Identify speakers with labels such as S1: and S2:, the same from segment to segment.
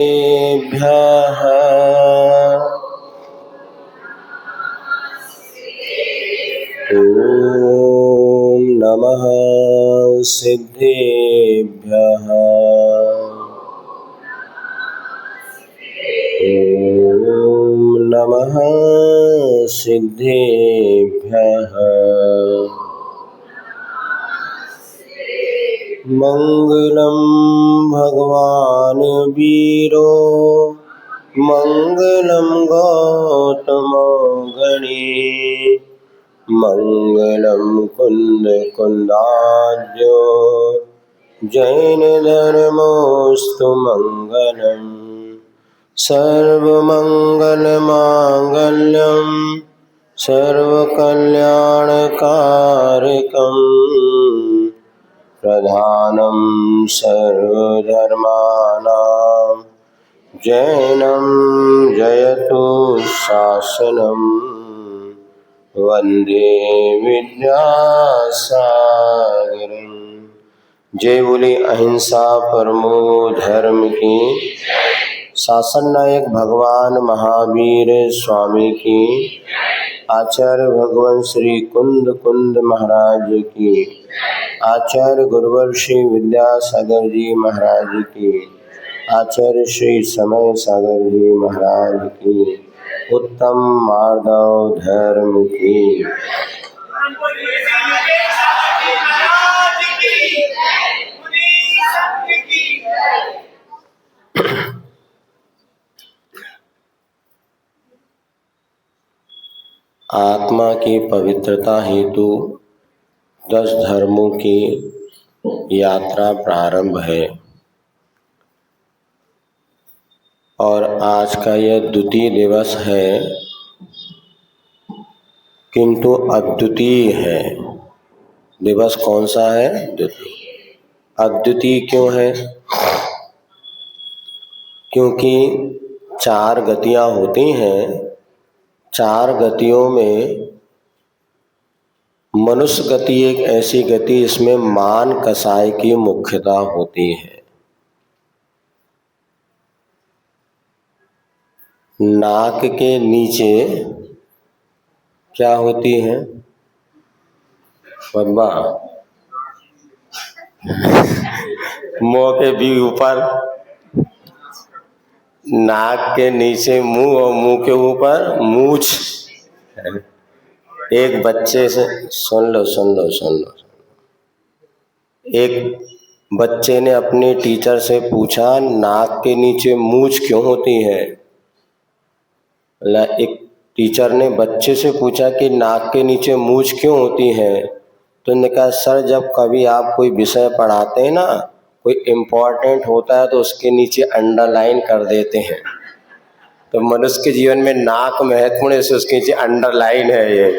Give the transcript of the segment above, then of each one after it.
S1: भ्यः ॐ नमः सिद्धेभ्यः ॐ नमः सिद्धेभ्यः मङ्गलं भगवान् वीरो मङ्गलं गौतमो गणे मङ्गलं कुन्दकुन्दाद्यो जैनधर्मोऽस्तु मङ्गलम् सर्वमङ्गलमाङ्गल्यं सर्वकल्याणकारकम् प्रधानं सर्वधर्माणां जैनं जयतु शासनं वन्दे विद्यासागरम्। जय बोले अहिंसा परमो धर्म की। शासन नायक भगवान महावीर स्वामी की। आचार्य भगवान श्री कुंद महाराज की। आचार्य गुरुवर श्री विद्यासागर जी महाराज की। आचार्य श्री समय सागर जी महाराज की। उत्तम माधव धर्म की। आत्मा की पवित्रता हेतु 10 धर्मों की यात्रा प्रारंभ है और आज का यह द्वितीय दिवस है, किंतु अद्वितीय है। दिवस कौन सा है? द्वितीय। अद्वितीय क्यों है? क्योंकि 4 गतियां होती हैं। 4 गतियों में मनुष्य गति एक ऐसी गति जिसमें मान कसाई की मुख्यता होती है। नाक के नीचे क्या होती है बब्बा? मुंह के भी ऊपर, नाक के नीचे मुंह और मुंह के ऊपर मूछ। एक बच्चे से सुन लो। एक बच्चे ने अपने टीचर से पूछा, नाक के नीचे मूछ क्यों होती है? एक टीचर ने बच्चे से पूछा कि नाक के नीचे मूछ क्यों होती है? तो उन्होंने कहा, सर जब कभी आप कोई विषय पढ़ाते हैं ना, कोई इम्पोर्टेंट होता है तो उसके नीचे अंडरलाइन कर देते हैं। तो मनुष्य के जीवन में नाक महत्वपूर्ण है, उसके नीचे अंडरलाइन है।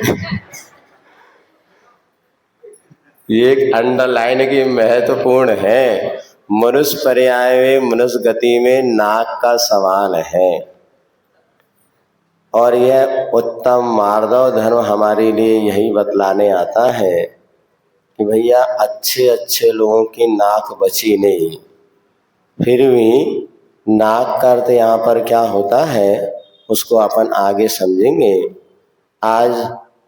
S1: ये एक अंडरलाइन की महत्वपूर्ण है। मनुष्य पर्याय में, मनुष्य गति में नाक का सवाल है। और यह उत्तम मार्दव धर्म हमारे लिए यही बतलाने आता है कि भैया अच्छे लोगों की नाक बची नहीं। फिर भी नाक का अर्थ यहाँ पर क्या होता है उसको अपन आगे समझेंगे। आज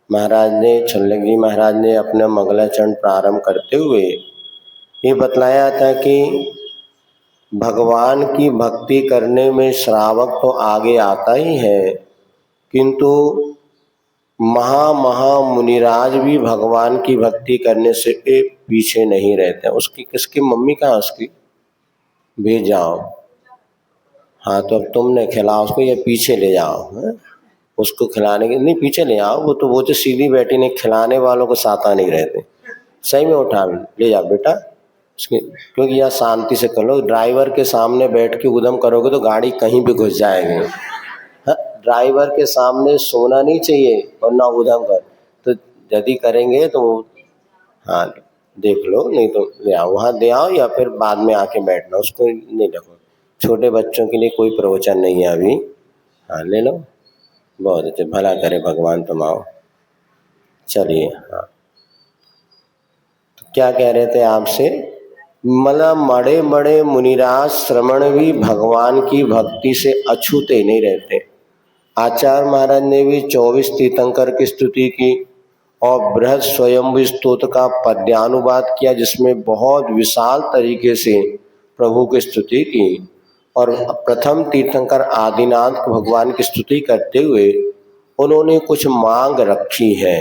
S1: महाराज ने, छल्लक जी महाराज ने अपना मंगलाचरण प्रारंभ करते हुए ये बतलाया था कि भगवान की भक्ति करने में श्रावक तो आगे आता ही है, किंतु महा मुनिराज भी भगवान की भक्ति करने से पीछे नहीं रहते। उसकी किसकी मम्मी कहाँ? उसकी भेज जाओ। हाँ तो अब तुमने खिलाओ उसको, या पीछे ले जाओ है? उसको खिलाने के नहीं, पीछे ले आओ। वो तो सीधी बैठी नहीं, खिलाने वालों को साता नहीं रहते। सही में उठा ले जाओ बेटा उसके, क्योंकि यहाँ शांति से कर लो। ड्राइवर के सामने बैठ के उधम करोगे तो गाड़ी कहीं भी घुस जाएगी। ड्राइवर के सामने सोना नहीं चाहिए और ना उधम कर। तो यदि करेंगे तो हाँ देख लो, नहीं तो ले आओ, वहाँ दे आओ या फिर बाद में आके बैठना। उसको नहीं रखो। छोटे बच्चों के लिए कोई प्रवचन नहीं है अभी। हाँ ले लो, बहुत अच्छे, भला करे भगवान। तुम आओ, चलिए। हाँ तो क्या कह रहे थे आपसे मतलब बड़े बड़े मुनिराज श्रमण भी भगवान की भक्ति से अछूते नहीं रहते। आचार्य महाराज ने भी 24 तीर्थंकर की स्तुति की और बृहद स्वयंभू स्तोत्र का पद्यानुवाद किया, जिसमें बहुत विशाल तरीके से प्रभु की स्तुति की। और प्रथम तीर्थंकर आदिनाथ भगवान की स्तुति करते हुए उन्होंने कुछ मांग रखी है।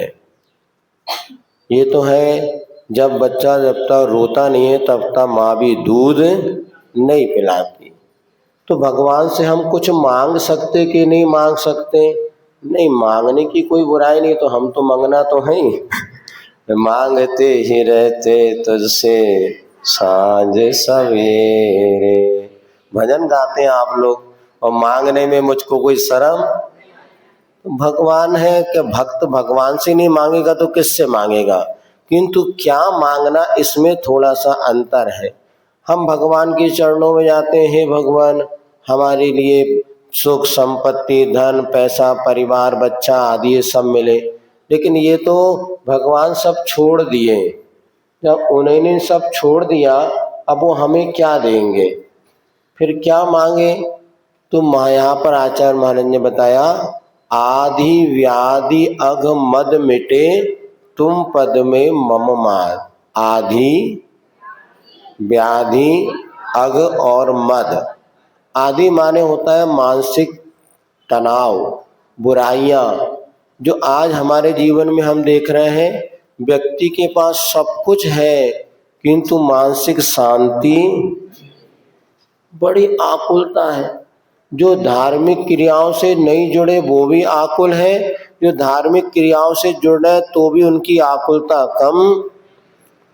S1: ये तो है, जब बच्चा जब तक रोता नहीं है तब तक माँ भी दूध नहीं पिलाती। तो भगवान से हम कुछ मांग सकते कि नहीं मांग सकते? नहीं, मांगने की कोई बुराई नहीं, तो हम तो मांगना तो है ही। मांगते ही रहते तुझसे सांझ सवेरे, भजन गाते हैं आप लोग, और मांगने में मुझको कोई शर्म? भगवान है कि भक्त भगवान से नहीं मांगेगा तो किससे मांगेगा? किंतु क्या मांगना, इसमें थोड़ा सा अंतर है। हम भगवान के चरणों में जाते हैं, हे भगवान हमारे लिए सुख संपत्ति धन पैसा परिवार बच्चा आदि ये सब मिले, लेकिन ये तो भगवान सब छोड़ दिए। जब उन्होंने सब छोड़ दिया, अब वो हमें क्या देंगे? फिर क्या मांगे? तो यहाँ पर आचार्य महाराज ने बताया, आदि व्याधि अघ मद मिटे तुम पद में मम मार। आदि व्याधि अघ और मद, आदि माने होता है मानसिक तनाव, बुराइयां जो आज हमारे जीवन में हम देख रहे हैं। व्यक्ति के पास सब कुछ है किंतु मानसिक शांति, बड़ी आकुलता है। जो धार्मिक क्रियाओं से नहीं जुड़े वो भी आकुल है, जो धार्मिक क्रियाओं से जुड़ रहे तो भी उनकी आकुलता कम।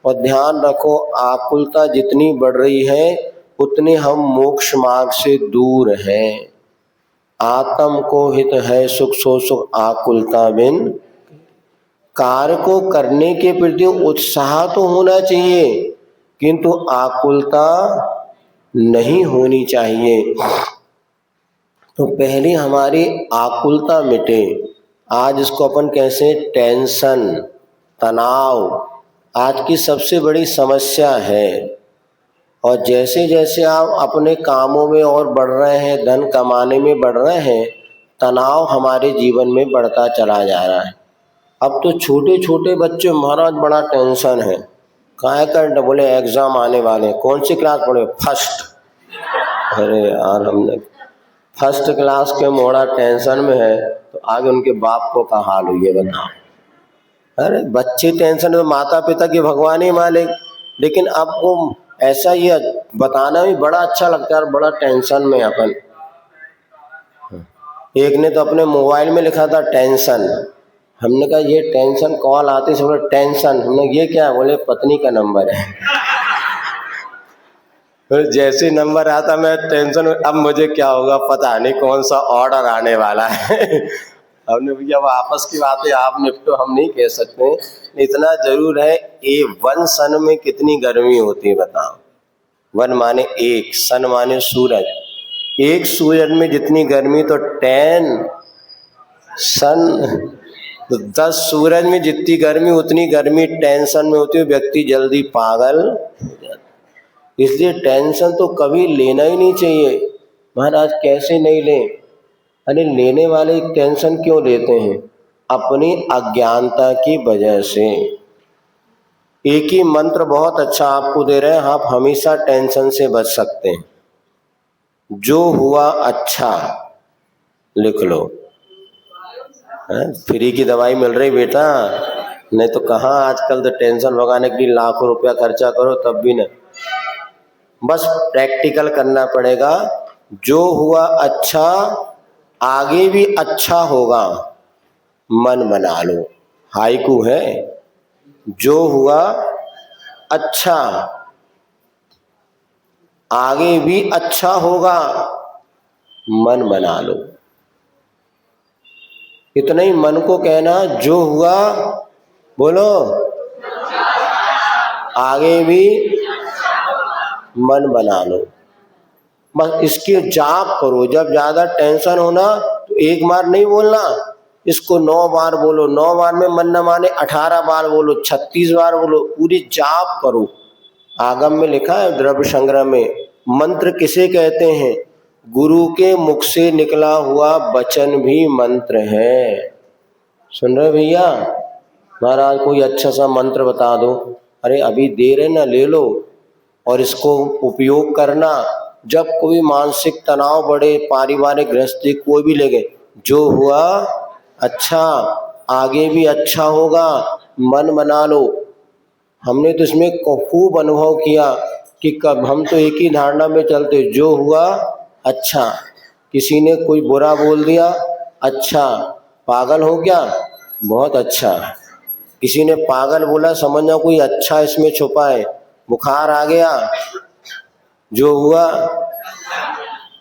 S1: और ध्यान रखो, आकुलता जितनी बढ़ रही है उतने हम मोक्ष मार्ग से दूर हैं। आत्म को हित है सुख सो सुख आकुलता बिन। कार्य को करने के प्रति उत्साह तो होना चाहिए किंतु आकुलता नहीं होनी चाहिए। तो पहले हमारी आकुलता मिटे। आज इसको अपन कैसे, टेंशन तनाव आज की सबसे बड़ी समस्या है। और जैसे जैसे आप अपने कामों में और बढ़ रहे हैं, धन कमाने में बढ़ रहे हैं, तनाव हमारे जीवन में बढ़ता चला जा रहा है। अब तो छोटे छोटे बच्चे, महाराज बड़ा टेंशन है, काय कर, बोले एग्जाम आने वाले, कौन सी क्लास पढ़े? फर्स्ट। अरे यार, हमने फर्स्ट क्लास के मोड़ा टेंशन में है तो आगे उनके बाप को का हाल हुई है बताओ। अरे बच्चे टेंशन में, माता पिता की भगवान ही मालिक। लेकिन अब वो ऐसा ये बताना भी बड़ा अच्छा लगता है, बड़ा टेंशन में अपन। एक ने तो अपने मोबाइल में लिखा था टेंशन। हमने कहा ये टेंशन, कॉल आती से बोले टेंशन। हमने ये क्या? बोले पत्नी का नंबर है। फिर जैसे नंबर आता मैं टेंशन, अब मुझे क्या होगा पता नहीं, कौन सा ऑर्डर आने वाला है। हमने भैया वो आपस की बातें आप निपटो, हम नहीं कह सकते। इतना जरूर है, ये वन सन में कितनी गर्मी होती है बताओ। वन माने एक, सन माने सूरज। एक सूरज में जितनी गर्मी तो 10 सन, तो 10 सूरज में जितनी गर्मी उतनी गर्मी टेंशन में होती है। व्यक्ति जल्दी पागल हो जाता। इसलिए टेंशन तो कभी लेना ही नहीं चाहिए। महाराज कैसे नहीं लें? अरे लेने वाले टेंशन क्यों लेते हैं? अपनी अज्ञानता की वजह से। एक ही मंत्र बहुत अच्छा आपको दे रहे हैं, आप हमेशा टेंशन से बच सकते हैं। जो हुआ अच्छा, लिख लो। फ्री की दवाई मिल रही बेटा, नहीं तो कहाँ आजकल तो टेंशन भगाने के लिए लाखों रुपया खर्चा करो तब भी नहीं। बस प्रैक्टिकल करना पड़ेगा। जो हुआ अच्छा, आगे भी अच्छा होगा, मन बना लो। हाइकू है, जो हुआ अच्छा, आगे भी अच्छा होगा, मन बना लो। इतना ही मन को कहना, जो हुआ बोलो, आगे भी मन बना लो। बस इसके जाप करो। जब ज्यादा टेंशन होना तो एक बार नहीं बोलना, इसको 9 बार बोलो। 9 बार में मन न माने 18 बार बोलो, 36 बार बोलो। पूरी जाप करो, आगम में लिखा है द्रव्य संग्रह में, मंत्र किसे कहते हैं? गुरु के मुख से निकला हुआ वचन भी मंत्र है। सुन रहे भैया? महाराज कोई अच्छा सा मंत्र बता दो। अरे अभी दे रहे ना, ले लो और इसको उपयोग करना। जब कोई मानसिक तनाव बढ़े, पारिवारिक गृहस्थी कोई भी ले गए, जो हुआ अच्छा, आगे भी अच्छा होगा, मन बना लो। हमने तो इसमें खूब अनुभव किया कि कब हम तो एक ही धारणा में चलते, जो हुआ अच्छा। किसी ने कोई बुरा बोल दिया, अच्छा। पागल हो क्या? बहुत अच्छा। किसी ने पागल बोला, समझना कोई अच्छा इसमें छुपा है। बुखार आ गया, जो हुआ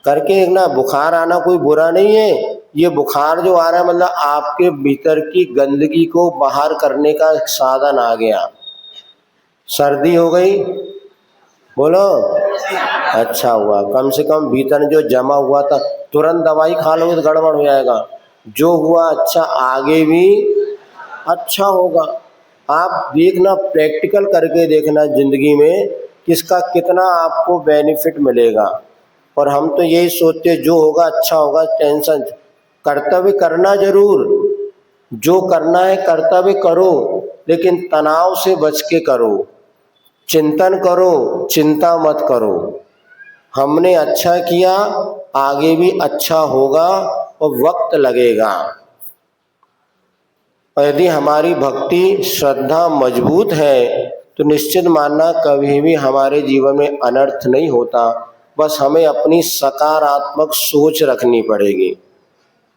S1: करके एक ना, बुखार आना कोई बुरा नहीं है। ये बुखार जो आ रहा है मतलब आपके भीतर की गंदगी को बाहर करने का साधन आ गया। सर्दी हो गई, बोलो अच्छा हुआ, कम से कम भीतर जो जमा हुआ था, तुरंत दवाई खा लोगे तो गड़बड़ हो जाएगा। जो हुआ अच्छा, आगे भी अच्छा होगा। आप देखना, प्रैक्टिकल करके देखना जिंदगी में किसका कितना आपको बेनिफिट मिलेगा। और हम तो यही सोचते जो होगा अच्छा होगा, टेंशन। कर्तव्य करना जरूर, जो करना है कर्तव्य करो, लेकिन तनाव से बच के करो। चिंतन करो, चिंता मत करो। हमने अच्छा किया, आगे भी अच्छा होगा और वक्त लगेगा। और यदि हमारी भक्ति श्रद्धा मजबूत है तो निश्चित मानना कभी भी हमारे जीवन में अनर्थ नहीं होता। बस हमें अपनी सकारात्मक सोच रखनी पड़ेगी।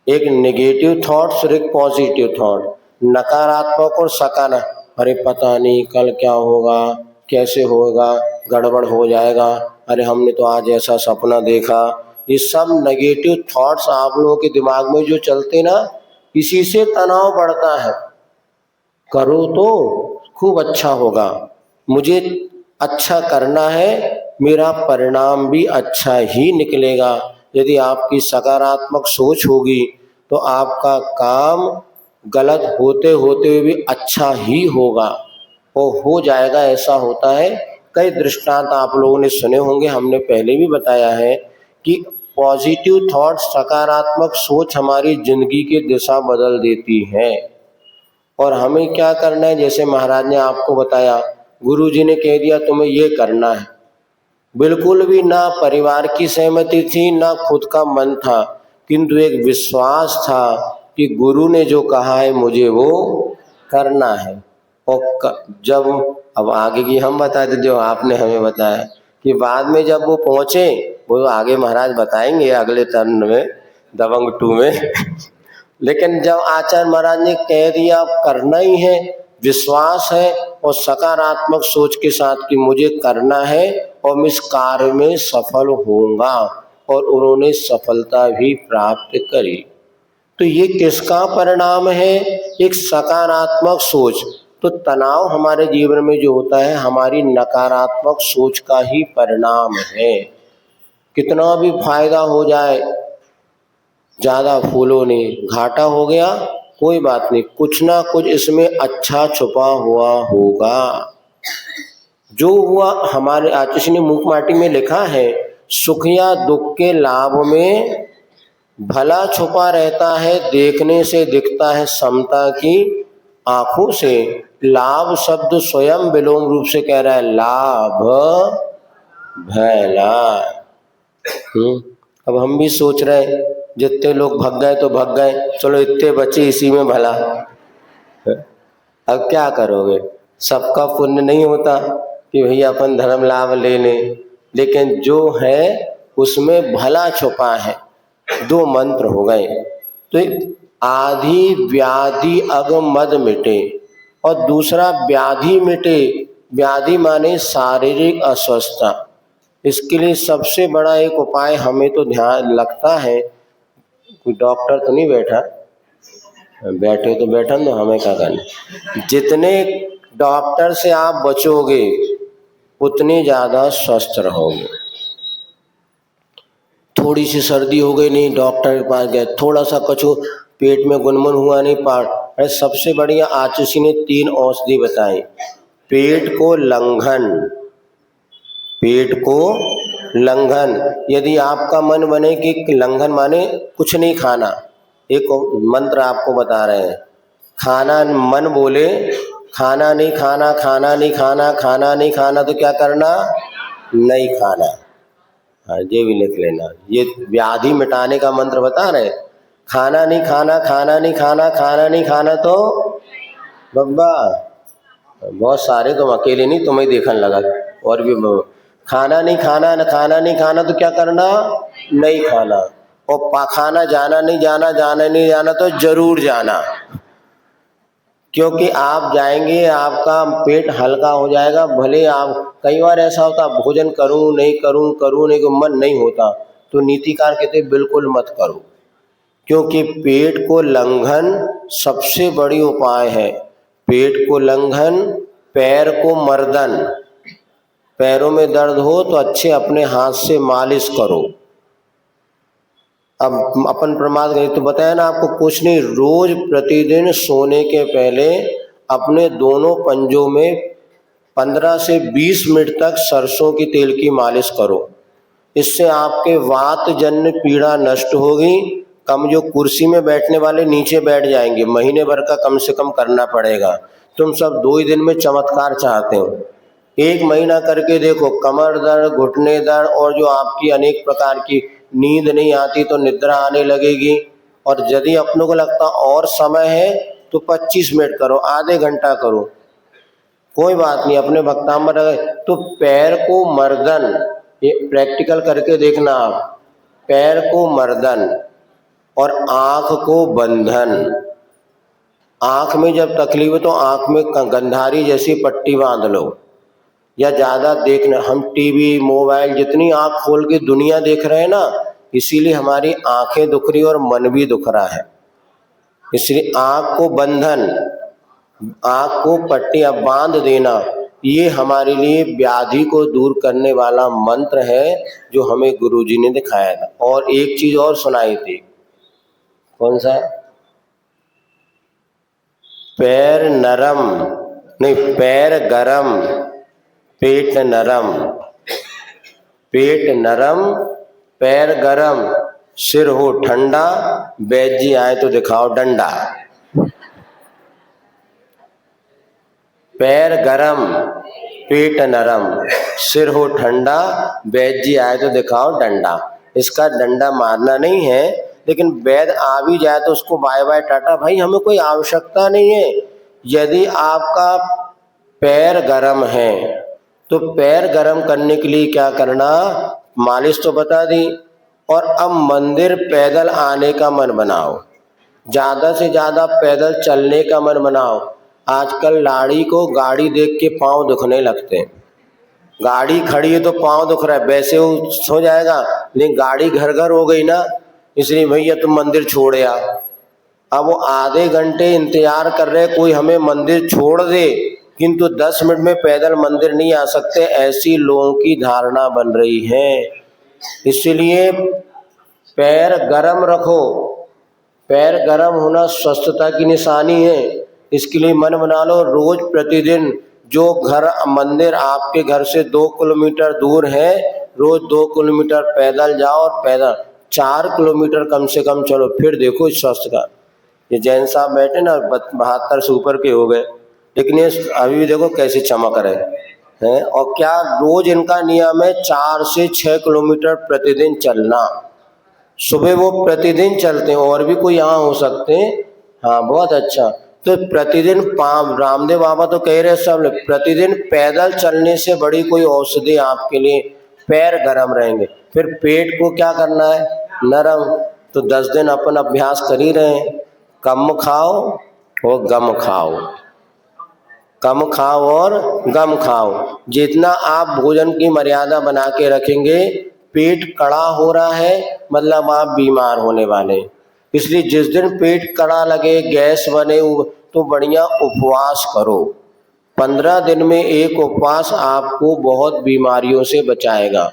S1: एक नेगेटिव थॉट्स और एक पॉजिटिव थॉट, नकारात्मक और सकारात्मक। अरे पता नहीं कल क्या होगा, कैसे होगा, गड़बड़ हो जाएगा, अरे हमने तो आज ऐसा सपना देखा। ये सब नेगेटिव थॉट्स आप लोगों के दिमाग में जो चलते ना, इसी से तनाव बढ़ता है। करो तो खूब अच्छा होगा, मुझे अच्छा करना है, मेरा परिणाम भी अच्छा ही निकलेगा। यदि आपकी सकारात्मक सोच होगी तो आपका काम गलत होते होते भी अच्छा ही होगा और हो जाएगा। ऐसा होता है, कई दृष्टांत आप लोगों ने सुने होंगे, हमने पहले भी बताया है कि पॉजिटिव थॉट, सकारात्मक सोच हमारी जिंदगी की दिशा बदल देती है। और हमें क्या करना है, जैसे महाराज ने आपको बताया, गुरुजी ने कह दिया तुम्हें ये करना है, बिल्कुल भी ना परिवार की सहमति थी ना खुद का मन था, किंतु एक विश्वास था कि गुरु ने जो कहा है मुझे वो करना है। और जब अब आगे की हम बताते जो आपने हमें बताया कि बाद में जब वो पहुंचे, वो आगे महाराज बताएंगे अगले टर्न में, दबंग 2 में लेकिन जब आचार्य महाराज ने कह दिया करना ही है, विश्वास है और सकारात्मक सोच के साथ कि मुझे करना है और मैं इस कार्य में सफल होऊंगा, और उन्होंने सफलता भी प्राप्त करी। तो ये किसका परिणाम है? एक सकारात्मक सोच। तो तनाव हमारे जीवन में जो होता है हमारी नकारात्मक सोच का ही परिणाम है। कितना भी फायदा हो जाए, ज्यादा फूलो नहीं, घाटा हो गया कोई बात नहीं, कुछ ना कुछ इसमें अच्छा छुपा हुआ होगा। जो हुआ हमारे आचार्य ने मूक माटी में लिखा है, सुख या दुख के लाभ में भला छुपा रहता है, देखने से दिखता है समता की आंखों से। लाभ शब्द स्वयं विलोम रूप से कह रहा है, लाभ भला। अब हम भी सोच रहे हैं जितने लोग भग गए तो भग गए, चलो इतने बचे इसी में भला। अब क्या करोगे, सबका पुण्य नहीं होता कि भैया अपन धर्म लाभ ले लें, लेकिन जो है उसमें भला छुपा है। 2 मंत्र हो गए। तो आधि व्याधि अग मद मिटे और दूसरा व्याधि मिटे। व्याधि माने शारीरिक अस्वस्थता। इसके लिए सबसे बड़ा एक उपाय हमें तो ध्यान लगता है, कोई डॉक्टर तो नहीं बैठा, बैठे तो बैठन दो, हमें क्या करना। जितने डॉक्टर से आप बचोगे उतने ज्यादा स्वस्थ रहोगे। थोड़ी सी सर्दी हो गई, नहीं डॉक्टर के पास गए, थोड़ा सा कछु पेट में गुनमुन हुआ, नहीं पार, अरे सबसे बढ़िया आचार्य ने 3 औषधि बताई। पेट को लंघन, पेट को लंघन। यदि आपका मन बने कि लंघन माने कुछ नहीं खाना, एक मंत्र आपको बता रहे हैं, खाना मन बोले खाना नहीं खाना, खाना नहीं खाना, खाना नहीं खाना, तो क्या करना? नहीं खाना। हाँ, ये भी लिख लेना, ये व्याधि मिटाने का मंत्र बता रहे हैं। खाना नहीं खाना, खाना नहीं खाना, खाना नहीं खाना, तो बब्बा बहुत सारे, तुम अकेले नहीं, तुम्हें देखने लगा और भी खाना नहीं खाना, खाना नहीं खाना, तो क्या करना? नहीं खाना। और पाखाना जाना नहीं जाना, जाना नहीं जाना, तो जरूर जाना, क्योंकि आप जाएंगे आपका पेट हल्का हो जाएगा। भले आप, कई बार ऐसा होता भोजन करूं नहीं करूं, करूं नहीं, को मन नहीं होता, तो नीतिकार कहते बिल्कुल मत करो, क्योंकि पेट को लंघन सबसे बड़ी उपाय है। पेट को लंघन, पैर को मर्दन। पैरों में दर्द हो तो अच्छे अपने हाथ से मालिश करो। अब अपन प्रमाद करें तो बताया ना आपको, कुछ नहीं, रोज प्रतिदिन सोने के पहले अपने दोनों पंजों में 15 से 20 मिनट तक सरसों की तेल की मालिश करो। इससे आपके वात जन्य पीड़ा नष्ट होगी। कम जो कुर्सी में बैठने वाले नीचे बैठ जाएंगे, महीने भर का कम से कम करना पड़ेगा। तुम सब 2 ही दिन में चमत्कार चाहते हो, 1 महीना करके देखो, कमर दर्द, घुटने दर्द, और जो आपकी अनेक प्रकार की नींद नहीं आती तो निद्रा आने लगेगी। और यदि अपनों को लगता और समय है तो 25 मिनट करो, आधे घंटा करो, कोई बात नहीं, अपने भक्तांबर रहे। तो पैर को मर्दन, ये प्रैक्टिकल करके देखना आप, पैर को मर्दन और आंख को बंधन। आंख में जब तकलीफ है तो आंख में गंधारी जैसी पट्टी बांध लो, या ज्यादा देखना, हम टीवी मोबाइल जितनी आंख खोल के दुनिया देख रहे हैं ना, इसीलिए हमारी आंखें दुख रही और मन भी दुख रहा है। इसलिए आंख को बंधन, आंख को पट्टी अब बांध देना, ये हमारे लिए व्याधि को दूर करने वाला मंत्र है जो हमें गुरुजी ने दिखाया था। और एक चीज और सुनाई थी, कौन सा? पैर नरम नहीं, पैर गरम, पेट नरम। पेट नरम, पैर गरम, सिर हो ठंडा, वैद्य जी आए तो दिखाओ डंडा। पैर गरम, पेट नरम, सिर हो ठंडा, वैद्य जी आए तो दिखाओ डंडा। इसका डंडा मारना नहीं है, लेकिन वैद्य आ भी जाए तो उसको बाय बाय टाटा, भाई हमें कोई आवश्यकता नहीं है। यदि आपका पैर गरम है तो पैर गरम करने के लिए क्या करना, मालिश तो बता दी, और अब मंदिर पैदल आने का मन बनाओ, ज्यादा से ज्यादा पैदल चलने का मन बनाओ। आजकल लाड़ी को गाड़ी देख के पांव दुखने लगते हैं, गाड़ी खड़ी है तो पांव दुख रहा है, वैसे वो सो जाएगा, लेकिन गाड़ी घर घर हो गई ना, इसलिए भैया तुम मंदिर छोड़ आ। अब वो आधे घंटे इंतजार कर रहे कोई हमें मंदिर छोड़ दे, किंतु 10 मिनट में पैदल मंदिर नहीं आ सकते, ऐसी लोगों की धारणा बन रही है। इसलिए पैर गरम रखो, पैर गरम होना स्वस्थता की निशानी है। इसके लिए मन बना लो, रोज प्रतिदिन जो घर मंदिर आपके घर से 2 किलोमीटर दूर है, रोज 2 किलोमीटर पैदल जाओ, और पैदल 4 किलोमीटर कम से कम चलो, फिर देखो इस स्वास्थ्य का। ये जैन साहब बैठे ना 72 से ऊपर के हो गए, लेकिन ये अभी भी देखो कैसे चमक रहे हैं। और क्या रोज इनका नियम है 4 से 6 किलोमीटर प्रतिदिन चलना। सुबह वो प्रतिदिन चलते हैं, और भी कोई यहाँ हो सकते हैं, हाँ बहुत अच्छा। तो प्रतिदिन रामदेव बाबा तो कह रहे सब प्रतिदिन पैदल चलने से बड़ी कोई औषधि आपके लिए, पैर गरम रहेंगे। फिर पेट को क्या करना है, नरम। तो 10 दिन अपन अभ्यास कर ही रहे हैं, कम खाओ और गम खाओ, कम खाओ और गम खाओ। जितना आप भोजन की मर्यादा बना के रखेंगे, पेट कड़ा हो रहा है मतलब आप बीमार होने वाले। इसलिए जिस दिन पेट कड़ा लगे, गैस बने, तो बढ़िया उपवास करो। 15 दिन में एक उपवास आपको बहुत बीमारियों से बचाएगा।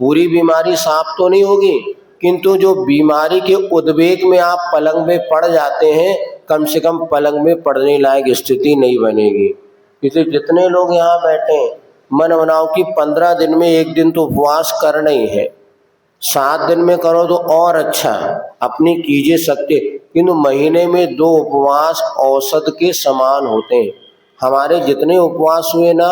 S1: पूरी बीमारी साफ तो नहीं होगी, किंतु जो बीमारी के उद्वेग में आप पलंग में पड़ जाते हैं, कम से कम पलंग में पड़ने लायक स्थिति नहीं बनेगी। इसलिए जितने लोग यहाँ बैठे हैं, मन बनाओ कि 15 दिन में एक दिन तो उपवास करना ही है, 7 दिन में करो तो और अच्छा, अपनी कीजिए सत्य, किंतु महीने में 2 उपवास औसत के समान होते हैं। हमारे जितने उपवास हुए ना,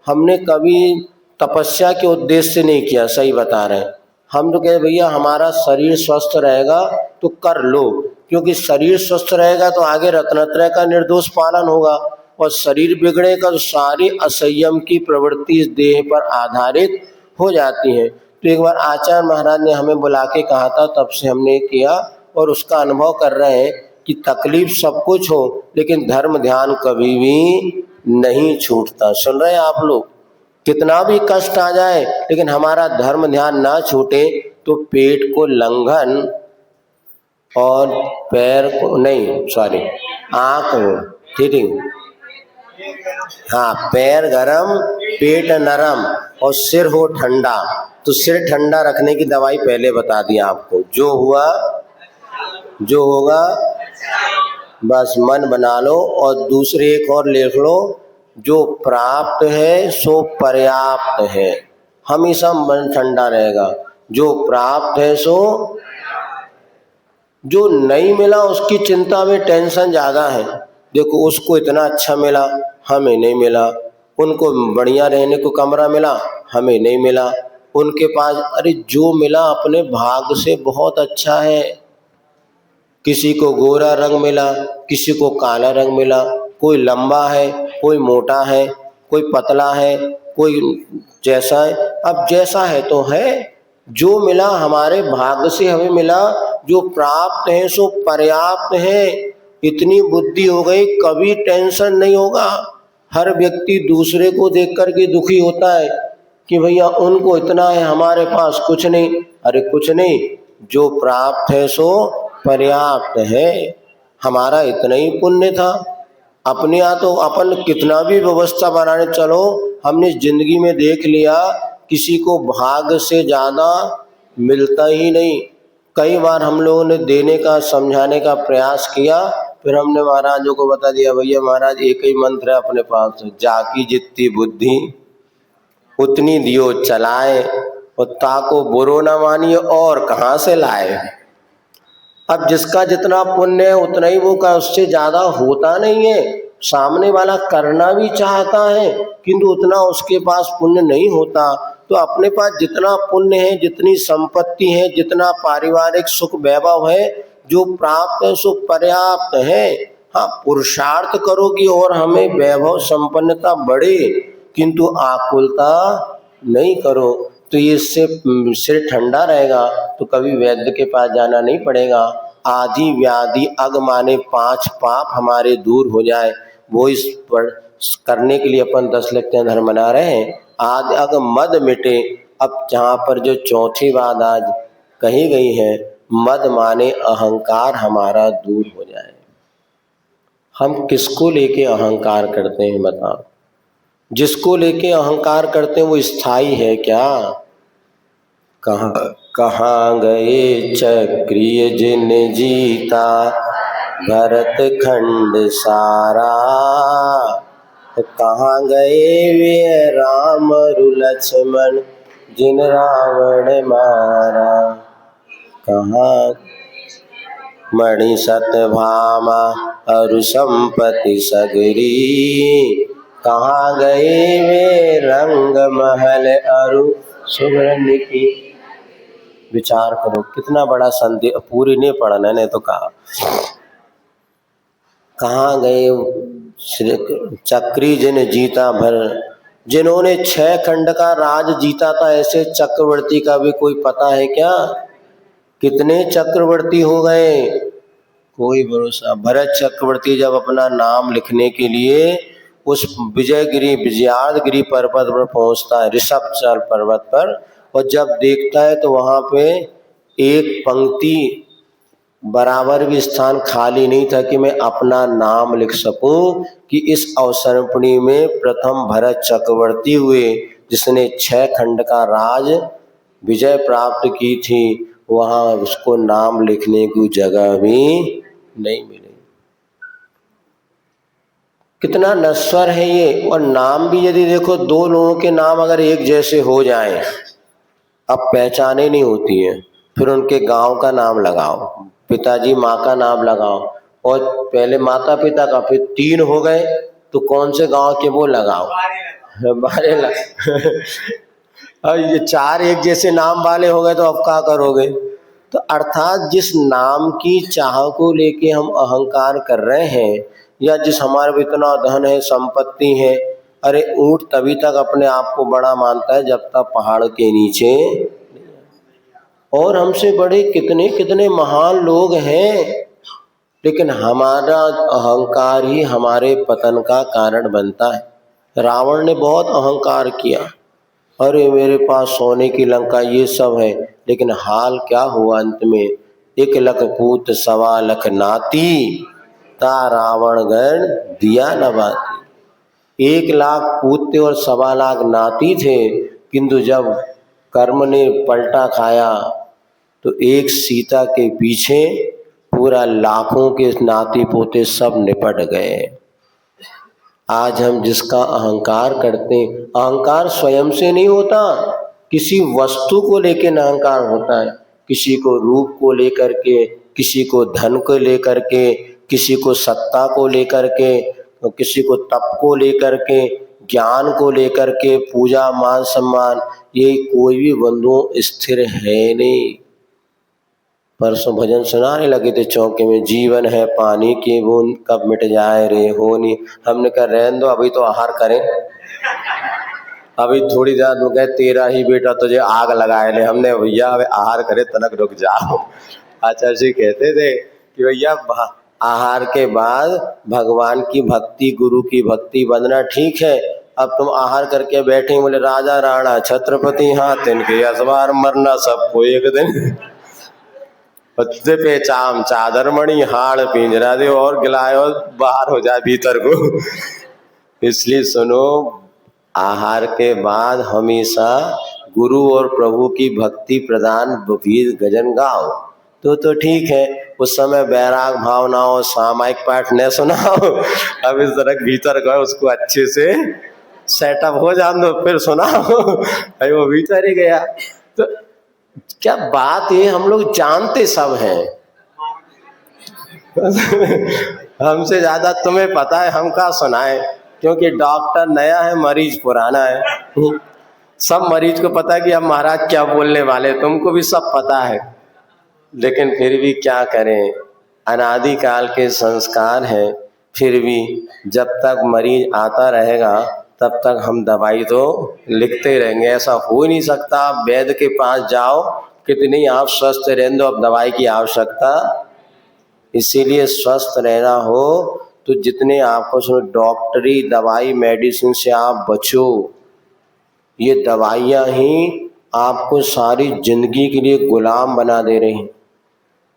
S1: हमने कभी तपस्या के उद्देश्य से नहीं किया, सही बता रहे हैं। हम तो कहे भैया हमारा शरीर स्वस्थ रहेगा तो कर लो, क्योंकि शरीर स्वस्थ रहेगा तो आगे रत्नत्रय का निर्दोष पालन होगा, और शरीर बिगड़ेगा तो सारी असंयम की प्रवृत्ति इस देह पर आधारित हो जाती है। तो एक बार आचार्य महाराज ने हमें बुला के कहा था, तब से हमने किया और उसका अनुभव कर रहे हैं कि तकलीफ सब कुछ हो लेकिन धर्म ध्यान कभी भी नहीं छूटता। सुन रहे हैं आप लोग, कितना भी कष्ट आ जाए लेकिन हमारा धर्म ध्यान ना छूटे तो पेट को लंघन और पैर को नहीं, सॉरी, आंख ठीक, हाँ, पैर गरम पेट नरम और सिर हो ठंडा। तो सिर ठंडा रखने की दवाई पहले बता दी आपको, जो हुआ जो होगा बस मन बना लो, और दूसरे एक और लिख लो, जो प्राप्त है सो पर्याप्त है, हमेशा मन ठंडा रहेगा। जो प्राप्त है सो, जो नहीं मिला उसकी चिंता में टेंशन ज्यादा है। देखो उसको इतना अच्छा मिला, हमें नहीं मिला, उनको बढ़िया रहने को कमरा मिला, हमें नहीं मिला, उनके पास, अरे जो मिला अपने भाग से बहुत अच्छा है। किसी को गोरा रंग मिला, किसी को काला रंग मिला, कोई लंबा है, कोई मोटा है, कोई पतला है, कोई जैसा है। अब जैसा है तो है, जो मिला हमारे भाग्य से हमें मिला, जो प्राप्त है सो पर्याप्त है। इतनी बुद्धि हो गई, कभी टेंशन नहीं होगा। हर व्यक्ति दूसरे को देख करके दुखी होता है कि भैया उनको इतना है, हमारे पास कुछ नहीं। अरे कुछ नहीं, जो प्राप्त है सो पर्याप्त है। हमारा इतना ही पुण्य था, अपने यहाँ तो अपन कितना भी व्यवस्था बनाने चलो, हमने जिंदगी में देख लिया किसी को भाग से ज्यादा मिलता ही नहीं। कई बार हम लोगों ने देने का, समझाने का प्रयास किया, फिर हमने महाराजों को बता दिया, भैया महाराज एक ही मंत्र है अपने पास, जाकी जितनी बुद्धि उतनी दियो चलाए, और ताको बुरो न मानिए और कहाँ से लाए। अब जिसका जितना पुण्य है उतना ही वो का, उससे ज्यादा होता नहीं है। सामने वाला करना भी चाहता है किंतु उतना उसके पास पुण्य नहीं होता। तो अपने पास जितना पुण्य है, जितनी संपत्ति है, जितना पारिवारिक सुख वैभव है, जो प्राप्त है सो पर्याप्त है। हाँ, पुरुषार्थ करो कि और हमें वैभव संपन्नता बढ़े, किंतु आकुलता नहीं करो। तो ये इससे सिर ठंडा रहेगा, तो कभी वैद्य के पास जाना नहीं पड़ेगा। आदि व्याधि अग माने 5 पाप हमारे दूर हो जाए, वो इस पर करने के लिए अपन 10 लगते हैं धर्म बना रहे हैं। आदि अग मद मिटे। अब जहाँ पर जो चौथी बात आज कही गई है, मद माने अहंकार हमारा दूर हो जाए। हम किसको लेके अहंकार करते हैं बताओ? जिसको लेके अहंकार करते हैं वो स्थायी है क्या? कहाँ गए चक्रिय जिन जीता भरत खंड सारा, कहाँ गए वे राम रु लक्ष्मण जिन रावण मारा। कहाँ मणि सत्यभामा अरु संपत्ति सगरी, कहाँ गए वे रंग महल अरु सुगंध की। विचार करो कितना बड़ा संदेश, पूरी नहीं पढ़ना नहीं तो कहा। कहाँ गए चक्री जिन जीता भर, जिन्होंने 6 खंड का राज जीता था, ऐसे चक्रवर्ती का भी कोई पता है क्या? कितने चक्रवर्ती हो गए, कोई भरोसा। भरत चक्रवर्ती जब अपना नाम लिखने के लिए उस विजयगिरी विजयादगिरी पर्वत पर पहुंचता है, ऋषभचल पर्वत पर, और जब देखता है तो वहां पे एक पंक्ति बराबर भी स्थान खाली नहीं था कि मैं अपना नाम लिख सकूं, कि इस अवसर्पिणी में प्रथम भरत चक्रवर्ती हुए जिसने 6 खंड का राज विजय प्राप्त की थी। वहां उसको नाम लिखने की जगह भी नहीं मिली। कितना नश्वर है ये। और नाम भी यदि देखो, दो लोगों के नाम अगर एक जैसे हो जाएं, अब पहचाने नहीं होती है। फिर उनके गांव का नाम लगाओ, पिताजी माँ का नाम लगाओ, और पहले माता पिता का, फिर तीन हो गए तो कौन से गांव के वो लगाओ, बारे और ये चार एक जैसे नाम वाले हो गए तो अब क्या करोगे। तो अर्थात जिस नाम की चाह को लेके हम अहंकार कर रहे हैं, या जिस हमारे में इतना धन है, संपत्ति है, अरे ऊंट तभी तक अपने आप को बड़ा मानता है जब तक पहाड़ के नीचे। और हमसे बड़े कितने कितने महान लोग हैं, लेकिन हमारा अहंकार ही हमारे पतन का कारण बनता है। रावण ने बहुत अहंकार किया, अरे मेरे पास सोने की लंका ये सब है, लेकिन हाल क्या हुआ अंत में, 1 लख पूत 1.25 लख नाती, ता रावण गण दिया न बाती। 1 लाख पूत थे और 1.25 लाख नाती थे, किंतु जब कर्म ने पलटा खाया तो एक सीता के पीछे पूरा लाखों के नाती पोते सब निपट गए। आज हम जिसका अहंकार करते हैं, अहंकार स्वयं से नहीं होता, किसी वस्तु को लेकर अहंकार होता है। किसी को रूप को लेकर के, किसी को धन को लेकर के, किसी को सत्ता को लेकर के, किसी को तप को लेकर के, ज्ञान को लेकर के, पूजा मान सम्मान, ये कोई भी बंधु स्थिर है नहीं। परसों भजन सुनाने लगे थे चौके में, जीवन है पानी की बूंद कब मिट जाए रे होनी। हमने कहा रहने दो, अभी तो आहार करें, अभी थोड़ी देर में गए तेरा ही बेटा तुझे आग लगाए ले। हमने भैया अभी आहार करे तनक रुक जाओ। आचार्य जी कहते थे कि भैया आहार के बाद भगवान की भक्ति, गुरु की भक्ति बनना ठीक है। अब तुम आहार करके बैठे, बोले राजा राणा छत्रपति हाथ इनके असवार मरना सबको एक दिन। पत्ते पे चाम चादर मणि हाड़ पिंजरा दे, और गिलाए और बाहर हो जाए भीतर को। इसलिए सुनो, आहार के बाद हमेशा गुरु और प्रभु की भक्ति प्रदान गीत गजन गाओ तो ठीक है। उस समय बैराग भावनाओं सामायिक पाठ न सुनाओ। अब इस तरह भीतर गए उसको अच्छे से सेटअप हो जान दो, फिर सुनाओ। भाई वो भीतर ही गया। तो क्या बात है, हम लोग जानते सब हैं। हमसे ज्यादा तुम्हें पता है, हम क्या सुनाए, क्योंकि डॉक्टर नया है, मरीज पुराना है। सब मरीज को पता है कि हम महाराज क्या बोलने वाले, तुमको भी सब पता है, लेकिन फिर भी क्या करें, अनादिकाल के संस्कार हैं। फिर भी जब तक मरीज आता रहेगा तब तक हम दवाई तो लिखते रहेंगे। ऐसा हो ही नहीं सकता आप वैद्य के पास जाओ कितनी आप स्वस्थ रहने दो, अब दवाई की आवश्यकता। इसीलिए स्वस्थ रहना हो तो जितने आपको सुनो डॉक्टरी दवाई मेडिसिन से आप बचो। ये दवाइयाँ ही आपको सारी जिंदगी के लिए गुलाम बना दे रही हैं।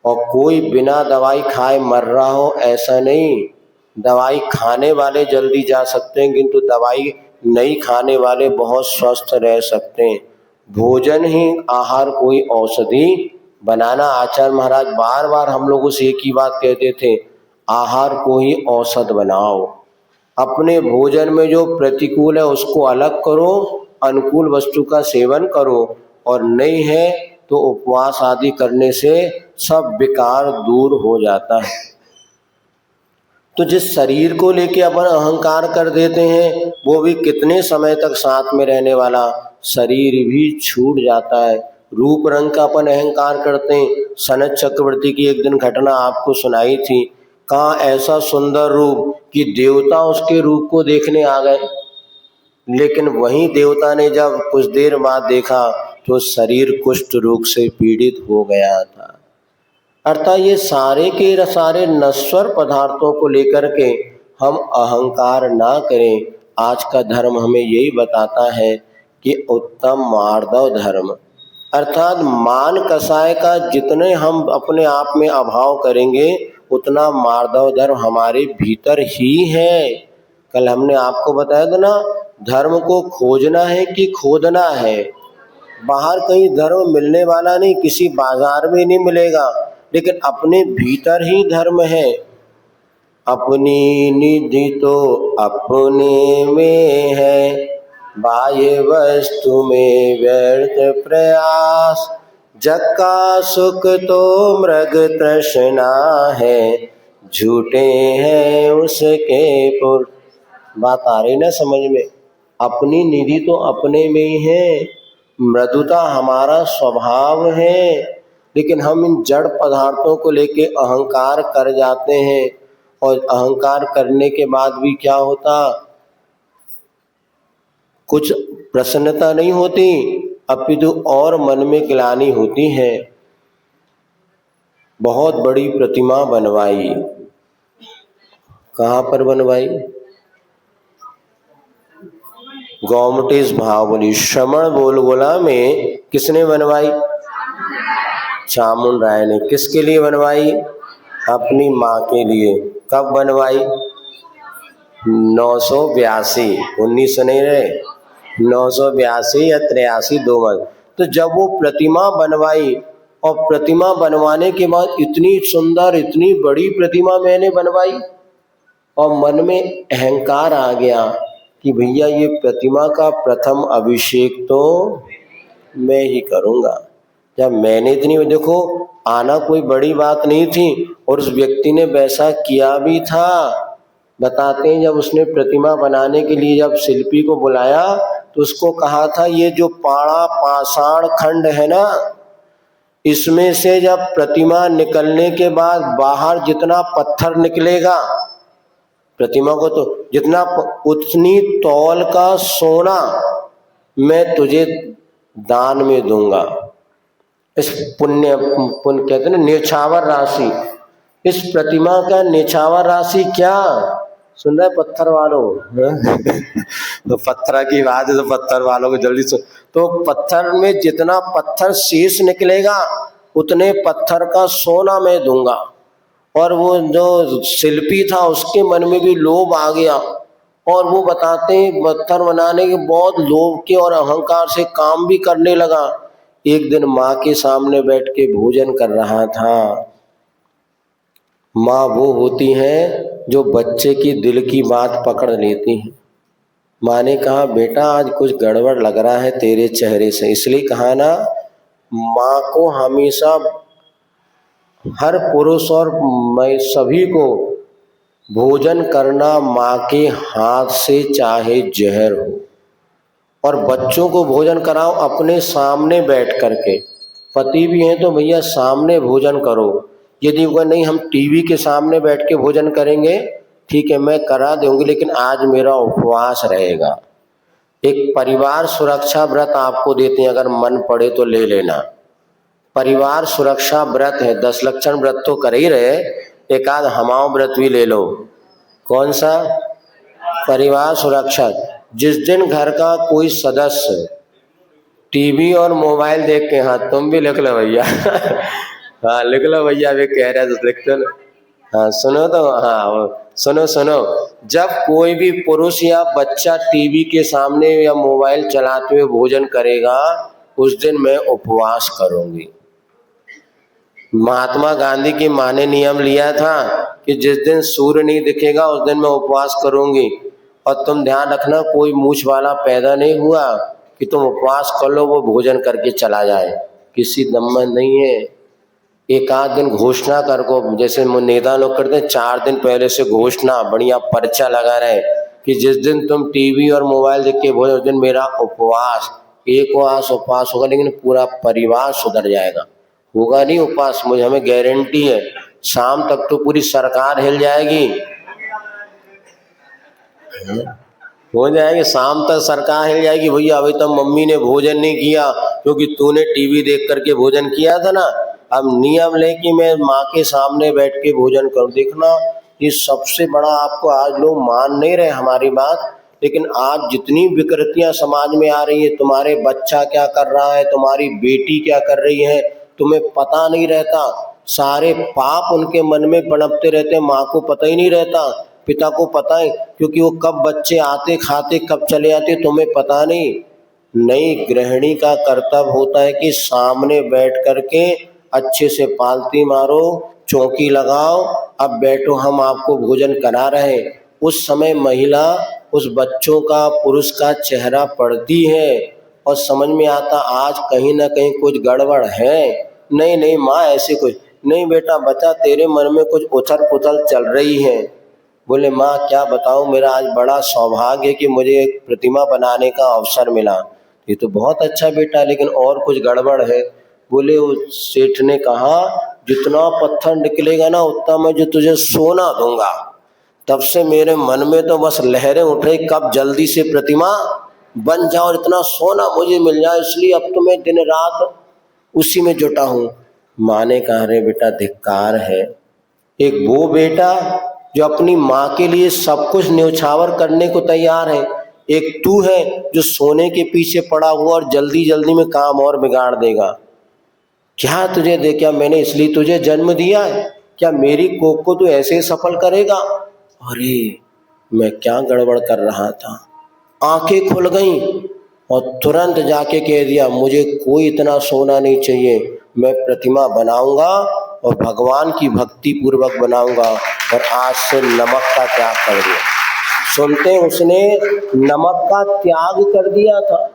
S1: और कोई बिना दवाई खाए मर रहा हो ऐसा नहीं। दवाई खाने वाले जल्दी जा सकते हैं, किंतु दवाई नहीं खाने वाले बहुत स्वस्थ रह सकते हैं। भोजन ही आहार कोई औषधि बनाना। आचार्य महाराज बार बार हम लोगों से एक ही बात कहते थे, आहार को ही औषध बनाओ। अपने भोजन में जो प्रतिकूल है उसको अलग करो, अनुकूल वस्तु का सेवन करो, और नहीं है तो उपवास आदि करने से सब विकार दूर हो जाता है। तो जिस शरीर को लेके अपन अहंकार कर देते हैं वो भी कितने समय तक साथ में रहने वाला, शरीर भी छूट जाता है। रूप रंग का अपन अहंकार करते हैं। सनत चक्रवर्ती की एक दिन घटना आपको सुनाई थी, कहाँ ऐसा सुंदर रूप कि देवता उसके रूप को देखने आ गए, लेकिन वही देवता ने जब कुछ देर बाद देखा तो शरीर कुष्ठ रोग से पीड़ित हो गया था। अर्थात ये सारे के सारे नश्वर पदार्थों को लेकर के हम अहंकार ना करें। आज का धर्म हमें यही बताता है कि उत्तम मार्दव धर्म, अर्थात मान कसाय का जितने हम अपने आप में अभाव करेंगे उतना मार्दव धर्म हमारे भीतर ही है। कल हमने आपको बताया था ना, धर्म को खोजना है कि खोदना है। बाहर कहीं धर्म मिलने वाला नहीं, किसी बाजार में नहीं मिलेगा, लेकिन अपने भीतर ही धर्म है। अपनी निधि तो अपने में है, बाह्य वस्तु में व्यर्थ प्रयास। जग का सुख तो मृग तृष्णा है, झूठे हैं उसके पुर। बात आ रही ना समझ में? अपनी निधि तो अपने में ही है, मृदुता हमारा स्वभाव है, लेकिन हम इन जड़ पदार्थों को लेके अहंकार कर जाते हैं। और अहंकार करने के बाद भी क्या होता? कुछ प्रसन्नता नहीं होती, अपितु और मन में ग्लानि होती है। बहुत बड़ी प्रतिमा बनवाई, कहाँ पर बनवाई? गोमटेश भावनी श्रवण बोलगोला में किसने बनवाई? चामुंड राय ने। किसके लिए बनवाई? अपनी माँ के लिए। कब बनवाई? 982, 1900 नहीं रहे, 982 या 83 दो बार। तो जब वो प्रतिमा बनवाई, और प्रतिमा बनवाने के बाद इतनी सुंदर इतनी बड़ी प्रतिमा मैंने बनवाई, और मन में अहंकार आ गया कि भैया ये प्रतिमा का प्रथम अभिषेक तो मैं ही करूँगा। जब मैंने इतनी, देखो आना कोई बड़ी बात नहीं थी, और उस व्यक्ति ने वैसा किया भी था। बताते हैं जब उसने प्रतिमा बनाने के लिए जब शिल्पी को बुलाया तो उसको कहा था ये जो पाड़ा पाषाण खंड है ना, इसमें से जब प्रतिमा निकलने के बाद बाहर जितना पत्थर निकलेगा, प्रतिमा को तो जितना, उतनी तौल का सोना मैं तुझे दान में दूंगा। इस पुण्य कहते हैं ना न्यौछावर राशि, इस प्रतिमा का न्यौछावर राशि क्या? सुन रहे पत्थर वालों? तो पत्थर की बात है तो पत्थर वालों को जल्दी सुन। तो पत्थर में जितना पत्थर शेष निकलेगा उतने पत्थर का सोना मैं दूंगा। और वो जो शिल्पी था उसके मन में भी लोभ आ गया, और वो बताते हैं पत्थर बनाने के बहुत लोभ के और अहंकार से काम भी करने लगा। एक दिन माँ के सामने बैठ के भोजन कर रहा था। माँ वो होती है जो बच्चे की दिल की बात पकड़ लेती है। माँ ने कहा बेटा आज कुछ गड़बड़ लग रहा है तेरे चेहरे से, इसलिए कहा ना माँ को हमेशा हर पुरुष और मैं सभी को भोजन करना माँ के हाथ से चाहे जहर हो। और बच्चों को भोजन कराओ अपने सामने बैठ करके। पति भी हैं तो भैया सामने भोजन करो। यदि वो नहीं हम टीवी के सामने बैठ के भोजन करेंगे, ठीक है मैं करा दूंगी, लेकिन आज मेरा उपवास रहेगा। एक परिवार सुरक्षा व्रत आपको देते हैं, अगर मन पड़े तो ले लेना। परिवार सुरक्षा व्रत है, 10 लक्षण व्रत तो कर ही रहे, एक आध हमाओं व्रत भी ले लो। कौन सा? परिवार सुरक्षा। जिस दिन घर का कोई सदस्य टीवी और मोबाइल देख के, हाँ तुम भी लिख लो भैया हाँ लिख लो भैया, वे कह रहे तो लिख लो। हाँ सुनो तो, हाँ सुनो सुनो, जब कोई भी पुरुष या बच्चा टीवी के सामने या मोबाइल चलाते हुए भोजन करेगा उस दिन मैं उपवास करूंगी। महात्मा गांधी की माँ ने नियम लिया था कि जिस दिन सूर्य नहीं दिखेगा उस दिन मैं उपवास करूंगी। और तुम ध्यान रखना कोई मूछ वाला पैदा नहीं हुआ कि तुम उपवास कर लो वो भोजन करके चला जाए, किसी दम में नहीं है। एक आध दिन घोषणा कर को, जैसे नेता लोग करते हैं 4 दिन पहले से घोषणा, बढ़िया पर्चा लगा रहे कि जिस दिन तुम टीवी और मोबाइल देख के भोजन उस दिन मेरा उपवास। एक उपवास होगा लेकिन पूरा परिवार सुधर जाएगा। होगा नहीं उपवास, मुझे हमें गारंटी है, शाम तक तो पूरी सरकार हिल जाएगी। हो जाएगी शाम तक सरकार हिल जाएगी। भैया अभी तक मम्मी ने भोजन नहीं किया क्योंकि तूने टीवी देख करके भोजन किया था ना, अब नियम ले कि मैं माँ के सामने बैठ के भोजन करूं। देखना ये सबसे बड़ा, आपको आज लोग मान नहीं रहे हमारी बात, लेकिन आज जितनी विकृतियां समाज में आ रही है, तुम्हारे बच्चा क्या कर रहा है, तुम्हारी बेटी क्या कर रही है, तुम्हें पता नहीं रहता। सारे पाप उनके मन में पनपते रहते, माँ को पता ही नहीं रहता, पिता को पता है, क्योंकि वो कब बच्चे आते खाते कब चले जाते तुम्हें पता नहीं। नई गृहिणी का कर्तव्य होता है कि सामने बैठ करके अच्छे से पालती मारो, चौकी लगाओ अब बैठो हम आपको भोजन करा रहे हैं। उस समय महिला उस बच्चों का पुरुष का चेहरा पढ़ती है और समझ में आता आज कहीं ना कहीं कुछ गड़बड़ है। नहीं नहीं माँ ऐसे कुछ नहीं बेटा, बच्चा तेरे मन में कुछ उथल पुथल चल रही है। बोले माँ क्या बताऊँ, मेरा आज बड़ा सौभाग्य है कि मुझे एक प्रतिमा बनाने का अवसर मिला। ये तो बहुत अच्छा बेटा, लेकिन और कुछ गड़बड़ है। बोले उस सेठ ने कहा जितना पत्थर निकलेगा ना उतना मैं जो तुझे सोना दूंगा। तब से मेरे मन में तो बस लहरें उठ रही, कब जल्दी से प्रतिमा बन जाओ, इतना सोना मुझे मिल जाए, इसलिए अब तो मैं दिन रात उसी में जुटा हूँ। माँ ने कहा अरे बेटा धिक्कार है, एक वो बेटा जो अपनी माँ के लिए सब कुछ न्यौछावर करने को तैयार है, एक तू है जो सोने के पीछे पड़ा हुआ और जल्दी जल्दी में काम और बिगाड़ देगा। क्या तुझे दे, क्या मैंने इसलिए तुझे जन्म दिया है? क्या मेरी कोख को तू ऐसे ही सफल करेगा? अरे मैं क्या गड़बड़ कर रहा था। आंखें खुल गईं और तुरंत जाके कह दिया मुझे कोई इतना सोना नहीं चाहिए, मैं प्रतिमा बनाऊंगा और भगवान की भक्ति पूर्वक बनाऊंगा और आज से नमक का त्याग कर दिया। सुनते उसने नमक का त्याग कर दिया था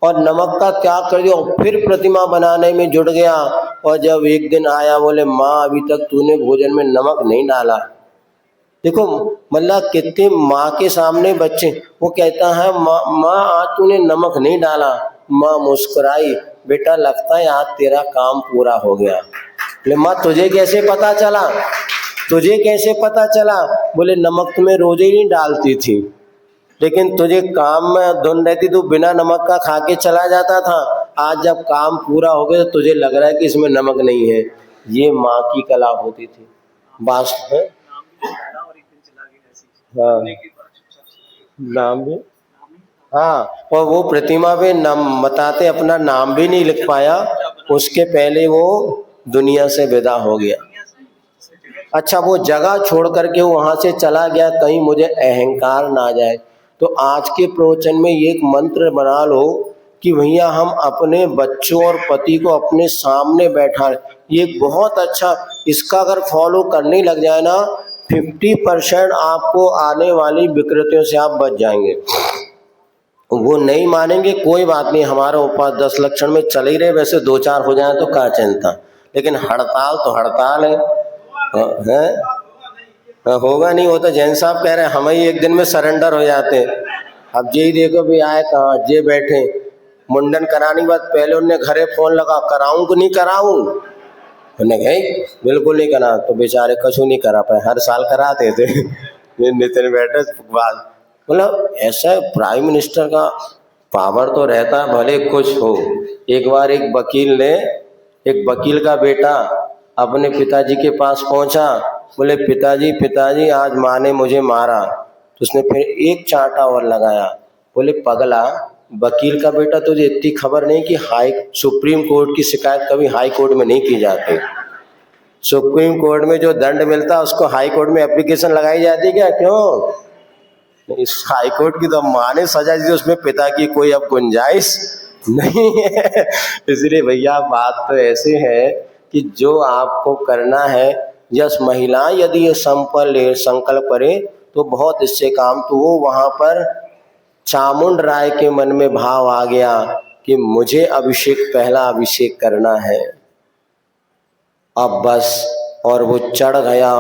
S1: और नमक का त्याग कर दिया और फिर प्रतिमा बनाने में जुट गया। और जब एक दिन आया बोले माँ अभी तक तूने भोजन में नमक नहीं डाला। देखो मतलब कितने माँ के सामने बच्चे, वो कहता है माँ आज तूने नमक नहीं डाला। माँ मुस्कुराई, बेटा लगता है आज तेरा काम पूरा हो गया। बोले माँ तुझे कैसे पता चला, तुझे कैसे पता चला? बोले नमक तुम्हें रोज ही नहीं डालती थी, लेकिन तुझे काम में धुन रहती, तू बिना नमक का खा के चला जाता था। आज जब काम पूरा हो गया तो तुझे लग रहा है कि इसमें नमक नहीं है। ये माँ की कला होती थी। वास्तव में हाँ नाम भी, हाँ और वो प्रतिमा पे नाम बताते अपना नाम भी नहीं लिख पाया, उसके पहले वो दुनिया से विदा हो गया। अच्छा वो जगह छोड़ करके वहां से चला गया, कहीं मुझे अहंकार ना आ जाए। तो आज के प्रवचन में ये एक मंत्र बना लो कि भैया हम अपने बच्चों और पति को अपने सामने बैठा, ये बहुत अच्छा, इसका अगर फॉलो करने लग जाए ना 50% आपको आने वाली विकृतियों से आप बच जाएंगे। वो नहीं मानेंगे कोई बात नहीं, हमारा उपास 10 लक्षण में चल ही रहे, वैसे 2-4 हो जाए तो क्या चिंता, लेकिन हड़ताल तो हड़ताल है? होगा नहीं। वो तो जैन साहब कह रहे हैं हम ही एक दिन में सरेंडर हो जाते हैं। अब यही देखो भी आए कहाँ, जे बैठे मुंडन कराने के बाद पहले उनने घरे फोन लगा कराऊं कि नहीं कराऊं, उन्हें कही बिल्कुल नहीं करा, तो बेचारे कछु नहीं करा पाए, हर साल कराते थे। ये नितिन बैठे बात, मतलब ऐसा प्राइम मिनिस्टर का पावर तो रहता है भले कुछ हो। एक बार एक वकील का बेटा अपने पिताजी के पास पहुंचा, बोले पिताजी आज माँ ने मुझे मारा। तो उसने फिर एक चांटा और लगाया, बोले पगला वकील का बेटा तुझे इतनी खबर नहीं कि सुप्रीम कोर्ट की शिकायत कभी हाई कोर्ट में नहीं की जाती। सुप्रीम कोर्ट में जो दंड मिलता उसको हाई कोर्ट में एप्लीकेशन लगाई जाती क्या? क्यों? इस हाई कोर्ट की तो माँ ने सजा दी, उसमें पिता की कोई अब गुंजाइश नहीं है। इसलिए भैया बात तो ऐसे है कि जो आपको करना है, यस महिला यदि ये संकल्प करे तो बहुत इससे काम, तो वो वहां पर चामुंड राय के मन में भाव आ गया कि मुझे अभिषेक, पहला अभिषेक करना है अब बस। और वो चढ़ गया,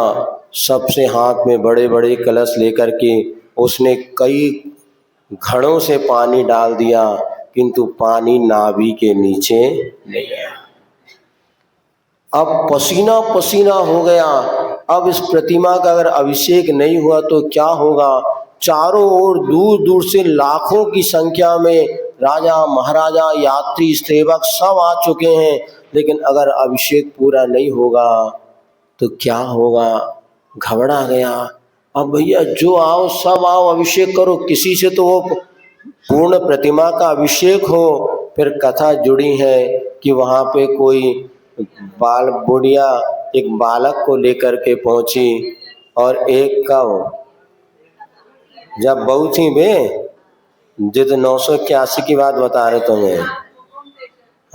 S1: सबसे हाथ में बड़े बड़े कलश लेकर के उसने कई घड़ों से पानी डाल दिया, किंतु पानी नाभि के नीचे नहीं गया। अब पसीना पसीना हो गया। अब इस प्रतिमा का अगर अभिषेक नहीं हुआ तो क्या होगा? चारों ओर दूर दूर से लाखों की संख्या में राजा महाराजा यात्री सेवक सब आ चुके हैं, लेकिन अगर अभिषेक पूरा नहीं होगा तो क्या होगा? घबरा गया। अब भैया जो आओ सब आओ अभिषेक करो, किसी से तो वो पूर्ण प्रतिमा का अभिषेक हो। फिर कथा जुड़ी है कि वहाँ पे कोई बुढ़िया एक बालक को लेकर के पहुंची और एक का जब बहू थी बे, जित 981 की बात बता रहे तुम्हें,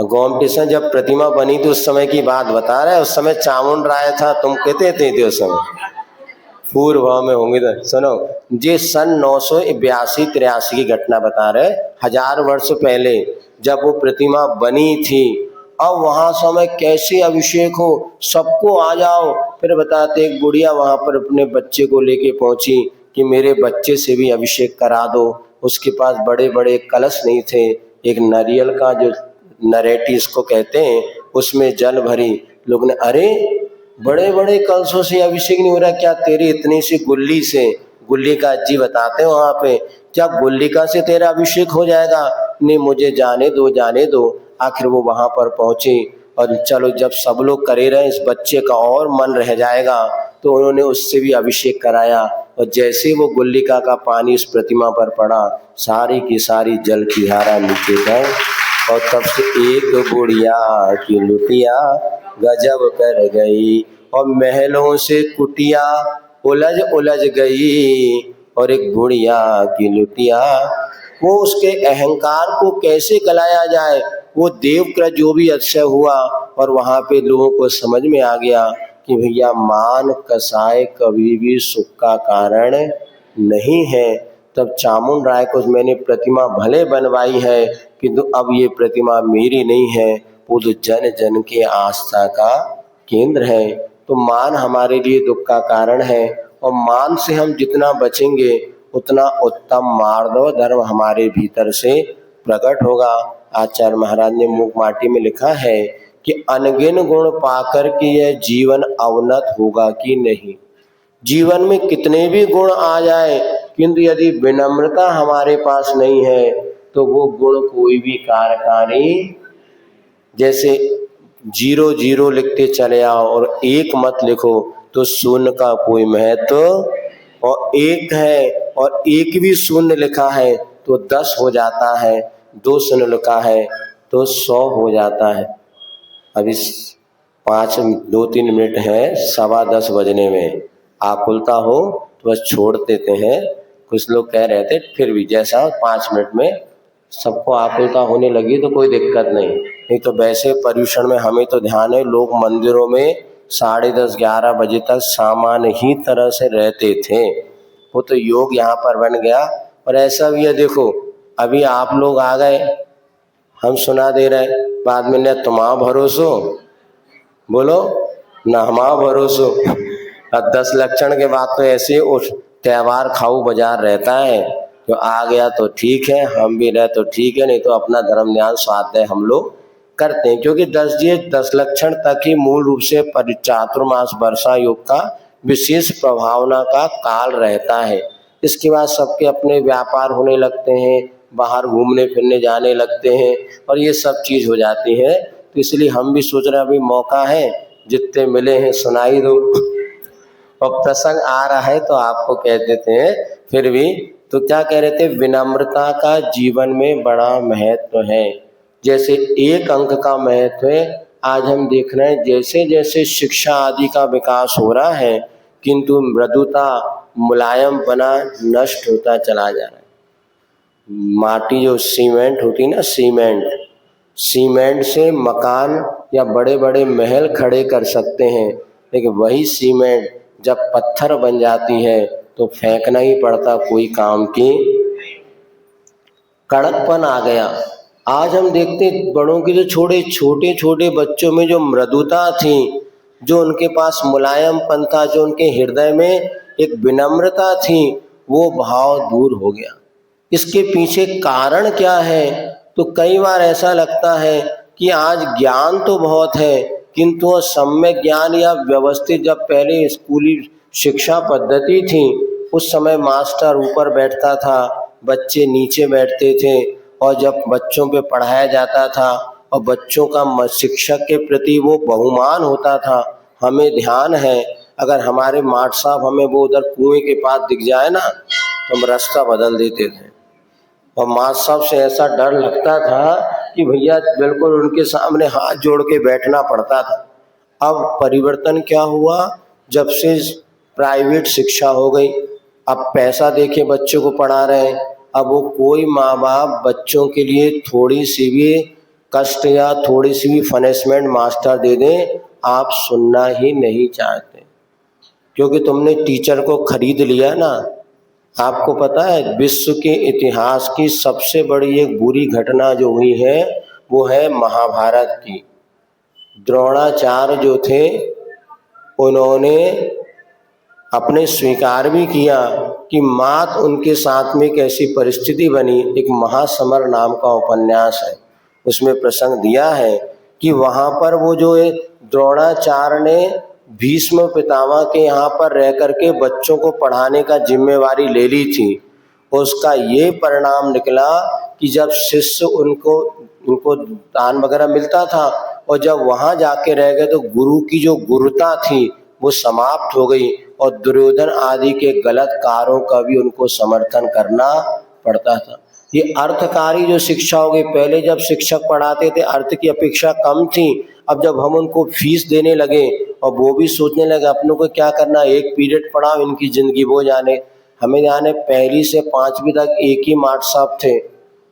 S1: गोमटेशन जब प्रतिमा बनी थी उस समय की बात बता रहे हैं। उस समय चामुंड राय था, तुम कहते थे उस समय पूर्व भाव में होंगे। तो सुनो, ये सन 982-83 की घटना बता रहे, 1000 वर्ष पहले जब वो प्रतिमा बनी थी। अब वहां समय कैसे अभिषेक हो, सबको आ जाओ। फिर बताते एक बुढ़िया वहां पर अपने बच्चे को लेके पहुंची कि मेरे बच्चे से भी अभिषेक करा दो। उसके पास बड़े बड़े कलश नहीं थे, एक नारियल का जो नरेटी इसको कहते हैं उसमें जल भरी। लोग ने अरे बड़े बड़े कलशों से अभिषेक नहीं हो रहा, क्या तेरी इतनी सी गुल्ली से, गुल्ली का जी बताते हो वहां पे, क्या गुल्लिका से तेरा अभिषेक हो जाएगा? नहीं, मुझे जाने दो जाने दो। आखिर वो वहां पर पहुंचे और चलो जब सब लोग करे रहे इस बच्चे का और मन रह जाएगा, तो उन्होंने उससे भी अभिषेक कराया। और जैसे वो गुल्लिका का पानी उस प्रतिमा पर पड़ा, सारी की सारी जल की धारा नीचे गए। और तब से एक बुढ़िया की लुटिया गजब कर गई, और महलों से कुटिया उलझ उलझ गई। और एक बुढ़िया की लुटिया, वो उसके अहंकार को कैसे गलाया जाए, वो देव का जो भी अतिशय हुआ। और वहां पे लोगों को समझ में आ गया कि भैया मान कसाय कभी भी सुख का कारण नहीं है। तब चामुंड राय को मैंने प्रतिमा भले बनवाई है, किंतु अब ये प्रतिमा मेरी नहीं है, वो तो जन जन के आस्था का केंद्र है। तो मान हमारे लिए दुख का कारण है, और मान से हम जितना बचेंगे उतना उत्तम मार्दव धर्म हमारे भीतर से प्रकट होगा। आचार्य महाराज ने मूक माटी में लिखा है कि अनगिन गुण पाकर के यह जीवन अवनत होगा कि नहीं। जीवन में कितने भी गुण आ जाए, किंतु यदि विनम्रता हमारे पास नहीं है तो वो गुण कोई भी कार्यकारी, जैसे 0 लिखते चले आओ और 1 मत लिखो तो शून्य का कोई महत्व, और 1 है और 1 भी शून्य लिखा है तो 10 हो जाता है, 2 शून्य लिखा है तो 100 हो जाता है। अभी 2-3 मिनट है 10:15 बजने में, आकुलता हो तो बस छोड़ देते हैं। कुछ लोग कह रहे थे फिर भी जैसा 5 मिनट में सबको आकुलता होने लगी तो कोई दिक्कत नहीं तो वैसे पर्यूषण में हमें तो ध्यान है, लोग मंदिरों में 10:30-11 बजे तक सामान्य ही तरह से रहते थे। वो तो योग यहाँ पर बन गया। और ऐसा भी है, देखो अभी आप लोग आ गए, हम सुना दे रहे, बाद में न तुम्हारा भरोसो, बोलो न हमारा भरोसो। अब 10 लक्षण के बाद तो ऐसे उस त्यौहार खाऊ बाजार रहता है, जो आ गया तो ठीक है, हम भी रहे तो ठीक है, नहीं तो अपना धर्म ध्यान स्वाध्याय हम लोग करते हैं। क्योंकि 10 लक्षण तक ही मूल रूप से चातुर्मास वर्षा योग का विशेष प्रभावना का काल रहता है। इसके बाद सबके अपने व्यापार होने लगते हैं, बाहर घूमने फिरने जाने लगते हैं, और ये सब चीज हो जाती है। तो इसलिए हम भी सोच रहे हैं अभी मौका है, जितने मिले हैं सुनाई दो। और प्रसंग आ रहा है तो आपको कह देते हैं फिर भी। तो क्या कह रहे थे, विनम्रता का जीवन में बड़ा महत्व है। जैसे 1 अंक का महत्व है, आज हम देख रहे हैं जैसे जैसे शिक्षा आदि का विकास हो रहा है, किंतु मृदुता मुलायम बना नष्ट होता चला जा रहा है। माटी जो सीमेंट होती ना, सीमेंट से मकान या बड़े बड़े महल खड़े कर सकते हैं, लेकिन वही सीमेंट जब पत्थर बन जाती है तो फेंकना ही पड़ता, कोई काम की। कड़कपन आ गया। आज हम देखते बड़ों के जो छोटे छोटे बच्चों में जो मृदुता थी, जो उनके पास मुलायमपन था, जो उनके हृदय में एक विनम्रता थी, वो भाव दूर हो गया। इसके पीछे कारण क्या है? तो कई बार ऐसा लगता है कि आज ज्ञान तो बहुत है, किंतु सम्यक ज्ञान या व्यवस्थित, जब पहले स्कूली शिक्षा पद्धति थी उस समय मास्टर ऊपर बैठता था, बच्चे नीचे बैठते थे, और जब बच्चों पे पढ़ाया जाता था और बच्चों का शिक्षक के प्रति वो बहुमान होता था। हमें ध्यान है, अगर हमारे मास्टर साहब हमें वो उधर कुएं के पास दिख जाए ना तो हम रास्ता बदल देते थे, और मास्टर साहब से ऐसा डर लगता था कि भैया बिल्कुल उनके सामने हाथ जोड़ के बैठना पड़ता था। अब परिवर्तन क्या हुआ, जब से प्राइवेट शिक्षा हो गई, अब पैसा देके बच्चों को पढ़ा रहे हैं। अब वो कोई माँ बाप बच्चों के लिए थोड़ी सी भी कष्ट या थोड़ी सी भी पनिशमेंट मास्टर दे दें, आप सुनना ही नहीं चाहते, क्योंकि तुमने टीचर को खरीद लिया ना। आपको पता है विश्व के इतिहास की सबसे बड़ी एक बुरी घटना जो हुई है वो है महाभारत की। द्रोणाचार्य जो थे उन्होंने अपने स्वीकार भी किया कि मात उनके साथ में एक ऐसी परिस्थिति बनी। एक महासमर नाम का उपन्यास है, उसमें प्रसंग दिया है कि वहाँ पर वो जो द्रोणाचार्य ने भीष्म पितामह के यहाँ पर रह करके बच्चों को पढ़ाने का जिम्मेवारी ले ली थी। उसका ये परिणाम निकला कि जब शिष्य उनको दान वगैरह मिलता था और जब वहाँ जाके रह गए तो गुरु की जो गुरुता थी वो समाप्त हो गई और दुर्योधन आदि के गलत कार्यों का भी उनको समर्थन करना पड़ता था। ये अर्थकारी जो शिक्षा हो गई, पहले जब शिक्षक पढ़ाते थे अर्थ की अपेक्षा कम थी, अब जब हम उनको फीस देने लगे और वो भी सोचने लगे अपनों को क्या करना, एक पीरियड पढ़ाओ इनकी जिंदगी वो जाने। हमें जाने पहली से 5वीं तक एक ही मास्टर साहब थे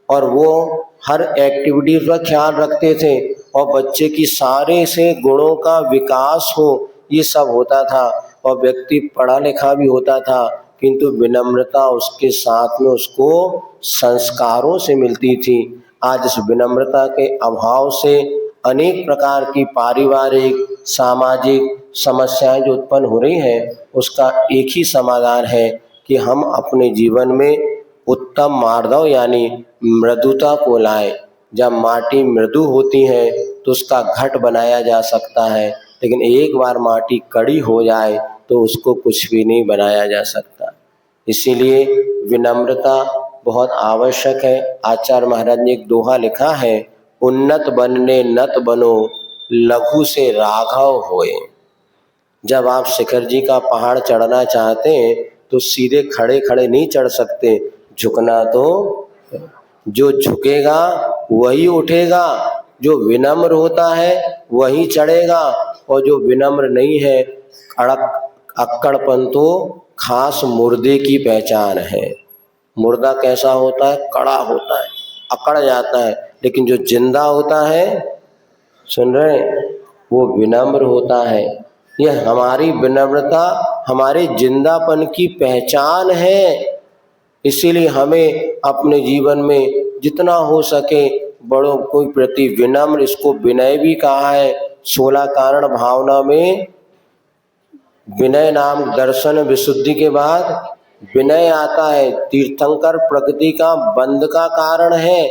S1: और वो हर एक्टिविटी का ख्याल रखते थे और बच्चे की सारे से गुणों का विकास हो ये सब होता था और व्यक्ति पढ़ा लिखा भी होता था, किंतु विनम्रता उसके साथ में उसको संस्कारों से मिलती थी। आज इस विनम्रता के अभाव से अनेक प्रकार की पारिवारिक सामाजिक समस्याएं जो उत्पन्न हो रही हैं, उसका एक ही समाधान है कि हम अपने जीवन में उत्तम मार्दव यानी मृदुता को लाएं। जब माटी मृदु होती है तो उसका घट बनाया जा सकता है, लेकिन एक बार माटी कड़ी हो जाए तो उसको कुछ भी नहीं बनाया जा सकता। इसीलिए विनम्रता बहुत आवश्यक है। आचार्य महाराज ने एक दोहा लिखा है, उन्नत बनने नत बनो लघु से राघव होए। जब आप शिखर जी का पहाड़ चढ़ना चाहते हैं तो सीधे खड़े खड़े नहीं चढ़ सकते, झुकना तो, जो झुकेगा वही उठेगा, जो विनम्र होता है वही चढ़ेगा और जो विनम्र नहीं है अक्कड़पन तो खास मुर्दे की पहचान है। मुर्दा कैसा होता है, कड़ा होता है, अकड़ जाता है, लेकिन जो जिंदा होता है, सुन रहे, वो विनम्र होता है। यह हमारी विनम्रता हमारे जिंदापन की पहचान है। इसीलिए हमें अपने जीवन में जितना हो सके बड़ों को प्रति विनम्र, इसको विनय भी कहा है। 16 कारण भावना में विनय नाम दर्शन विशुद्धि के बाद विनय आता है। तीर्थंकर प्रकृति का बंध का कारण है।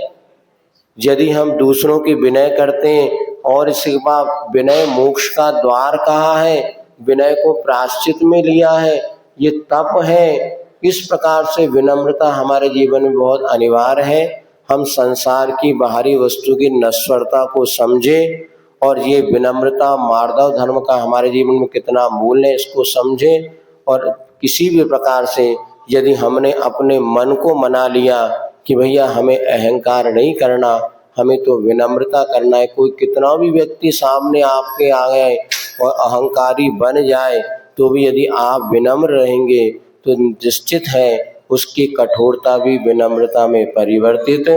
S1: यदि हम दूसरों की विनय करते हैं और इसके बाद विनय मोक्ष का द्वार कहा है, विनय को प्रायश्चित में लिया है, ये तप है। इस प्रकार से विनम्रता हमारे जीवन में बहुत अनिवार्य है। हम संसार की बाहरी वस्तु की नश्वरता को समझें और ये विनम्रता मार्दव धर्म का हमारे जीवन में कितना मूल्य है इसको समझें। और किसी भी प्रकार से यदि हमने अपने मन को मना लिया कि भैया हमें अहंकार नहीं करना, हमें तो विनम्रता करना है, कोई कितना भी व्यक्ति सामने आपके आ गए और अहंकारी बन जाए तो भी यदि आप विनम्र रहेंगे तो निश्चित है उसकी कठोरता भी विनम्रता में परिवर्तित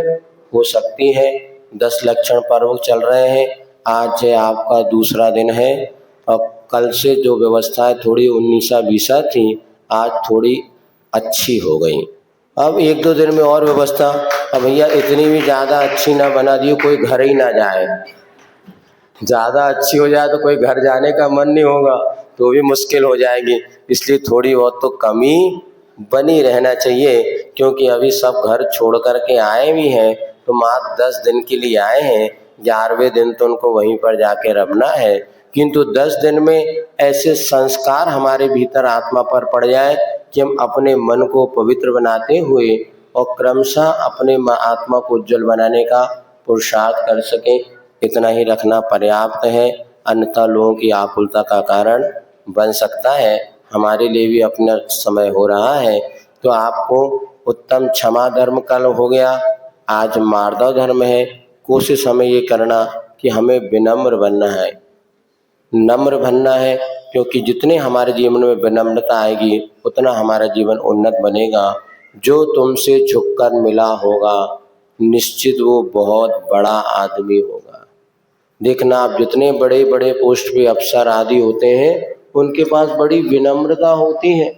S1: हो सकती है। 10 लक्षण पर्व चल रहे हैं, आज आपका दूसरा दिन है और कल से जो व्यवस्थाएं थोड़ी 19-20 थी आज थोड़ी अच्छी हो गई। अब 1-2 दिन में और व्यवस्था, अब भैया इतनी भी ज़्यादा अच्छी ना बना दी कोई घर ही ना जाए। ज़्यादा अच्छी हो जाए तो कोई घर जाने का मन नहीं होगा तो भी मुश्किल हो जाएगी। इसलिए थोड़ी बहुत तो कमी बनी रहना चाहिए, क्योंकि अभी सब घर छोड़ कर के आए भी हैं तो मात्र 10 दिन के लिए आए हैं, 11वें दिन तो उनको वहीं पर जाके रखना है। किंतु 10 दिन में ऐसे संस्कार हमारे भीतर आत्मा पर पड़ जाए कि हम अपने मन को पवित्र बनाते हुए और क्रमशः अपने आत्मा को उज्जवल बनाने का पुरुषार्थ कर सकें। इतना ही रखना पर्याप्त है, अन्यथा लोगों की आकुलता का कारण बन सकता है। हमारे लिए भी अपना समय हो रहा है तो आपको उत्तम क्षमा धर्म कल हो गया, आज मार्दव धर्म है। कोशिश हमें ये करना कि हमें विनम्र बनना है, नम्र बनना है, क्योंकि जितने हमारे जीवन में विनम्रता आएगी उतना हमारा जीवन उन्नत बनेगा। जो तुमसे झुककर मिला होगा निश्चित वो बहुत बड़ा आदमी होगा। देखना आप जितने बड़े बड़े पोस्ट पे अफसर आदि होते हैं उनके पास बड़ी विनम्रता होती है।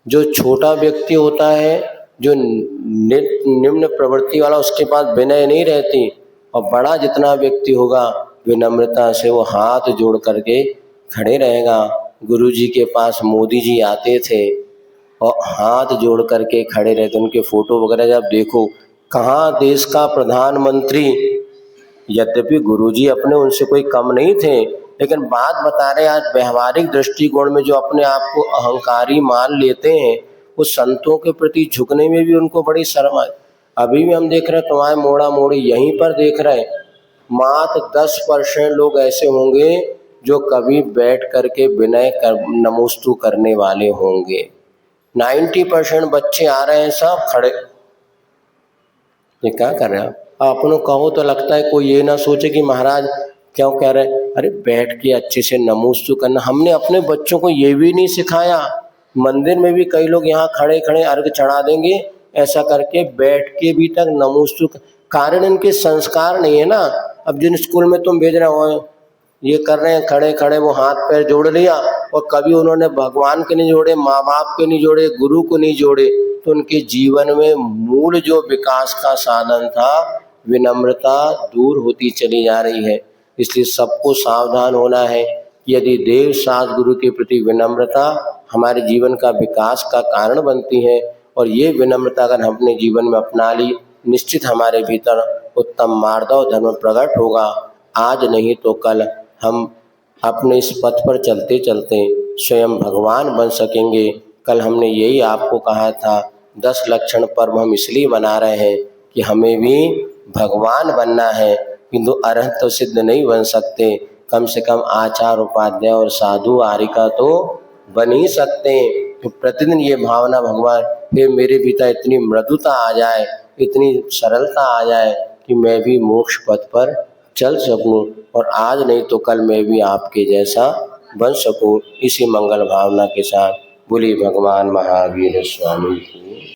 S1: जो छोटा व्यक्ति होता है, जो निम्न प्रवृत्ति वाला, उसके पास विनय नहीं रहती, और बड़ा जितना व्यक्ति होगा विनम्रता से वो हाथ जोड़ करके खड़े रहेगा। गुरुजी के पास मोदी जी आते थे और हाथ जोड़ करके खड़े रहते, उनके फोटो वगैरह जब देखो, कहाँ देश का प्रधानमंत्री, यद्यपि गुरुजी अपने उनसे कोई कम नहीं थे, लेकिन बात बता रहे आज व्यवहारिक दृष्टिकोण में जो अपने आप को अहंकारी मान लेते हैं, वो संतों के प्रति झुकने में भी उनको बड़ी शर्म आई। अभी भी हम देख रहे हैं, तुम्हारे मोड़ा मोड़ी यहीं पर देख रहे हैं, मात्र 10% लोग ऐसे होंगे जो कभी बैठ करके विनय कर नमोस्तु करने वाले होंगे। 90% बच्चे आ रहे हैं सब खड़े। ये क्या कर रहे हैं आप अपनों कहो तो लगता है कोई ये ना सोचे कि महाराज क्यों कह रहे हैं, अरे बैठ के अच्छे से नमोस्तु करना। हमने अपने बच्चों को ये भी नहीं सिखाया। मंदिर में भी कई लोग यहाँ खड़े खड़े अर्घ चढ़ा देंगे, ऐसा करके बैठ के भी तक नमोस्तु, कारण इनके संस्कार नहीं है ना। अब जिन स्कूल में तुम भेज रहे हो ये कर रहे हैं, खड़े खड़े वो हाथ पैर जोड़ लिया और कभी उन्होंने भगवान के नहीं जोड़े, माँ बाप के नहीं जोड़े, गुरु को नहीं जोड़े, तो उनके जीवन में मूल जो विकास का साधन था विनम्रता दूर होती चली जा रही है। इसलिए सबको सावधान होना है। यदि देव शास्त्र गुरु के प्रति विनम्रता हमारे जीवन का विकास का कारण बनती है और ये विनम्रता अगर हम अपने जीवन में अपना ली, निश्चित हमारे भीतर उत्तम मार्दव धर्म प्रकट होगा। आज नहीं तो कल हम अपने इस पथ पर चलते चलते स्वयं भगवान बन सकेंगे। कल हमने यही आपको कहा था, 10 लक्षण पर्व हम इसलिए मना रहे हैं कि हमें भी भगवान बनना है, किंतु अरहत तो सिद्ध नहीं बन सकते, कम से कम आचार उपाध्याय और साधु आरिका तो बन ही सकते हैं। तो प्रतिदिन ये भावना भगवान फिर मेरे भीतर इतनी मृदुता आ जाए, इतनी सरलता आ जाए कि मैं भी मोक्ष पथ पर चल सकूं और आज नहीं तो कल मैं भी आपके जैसा बन सकूं। इसी मंगल भावना के साथ बोलिए भगवान महावीर स्वामी की।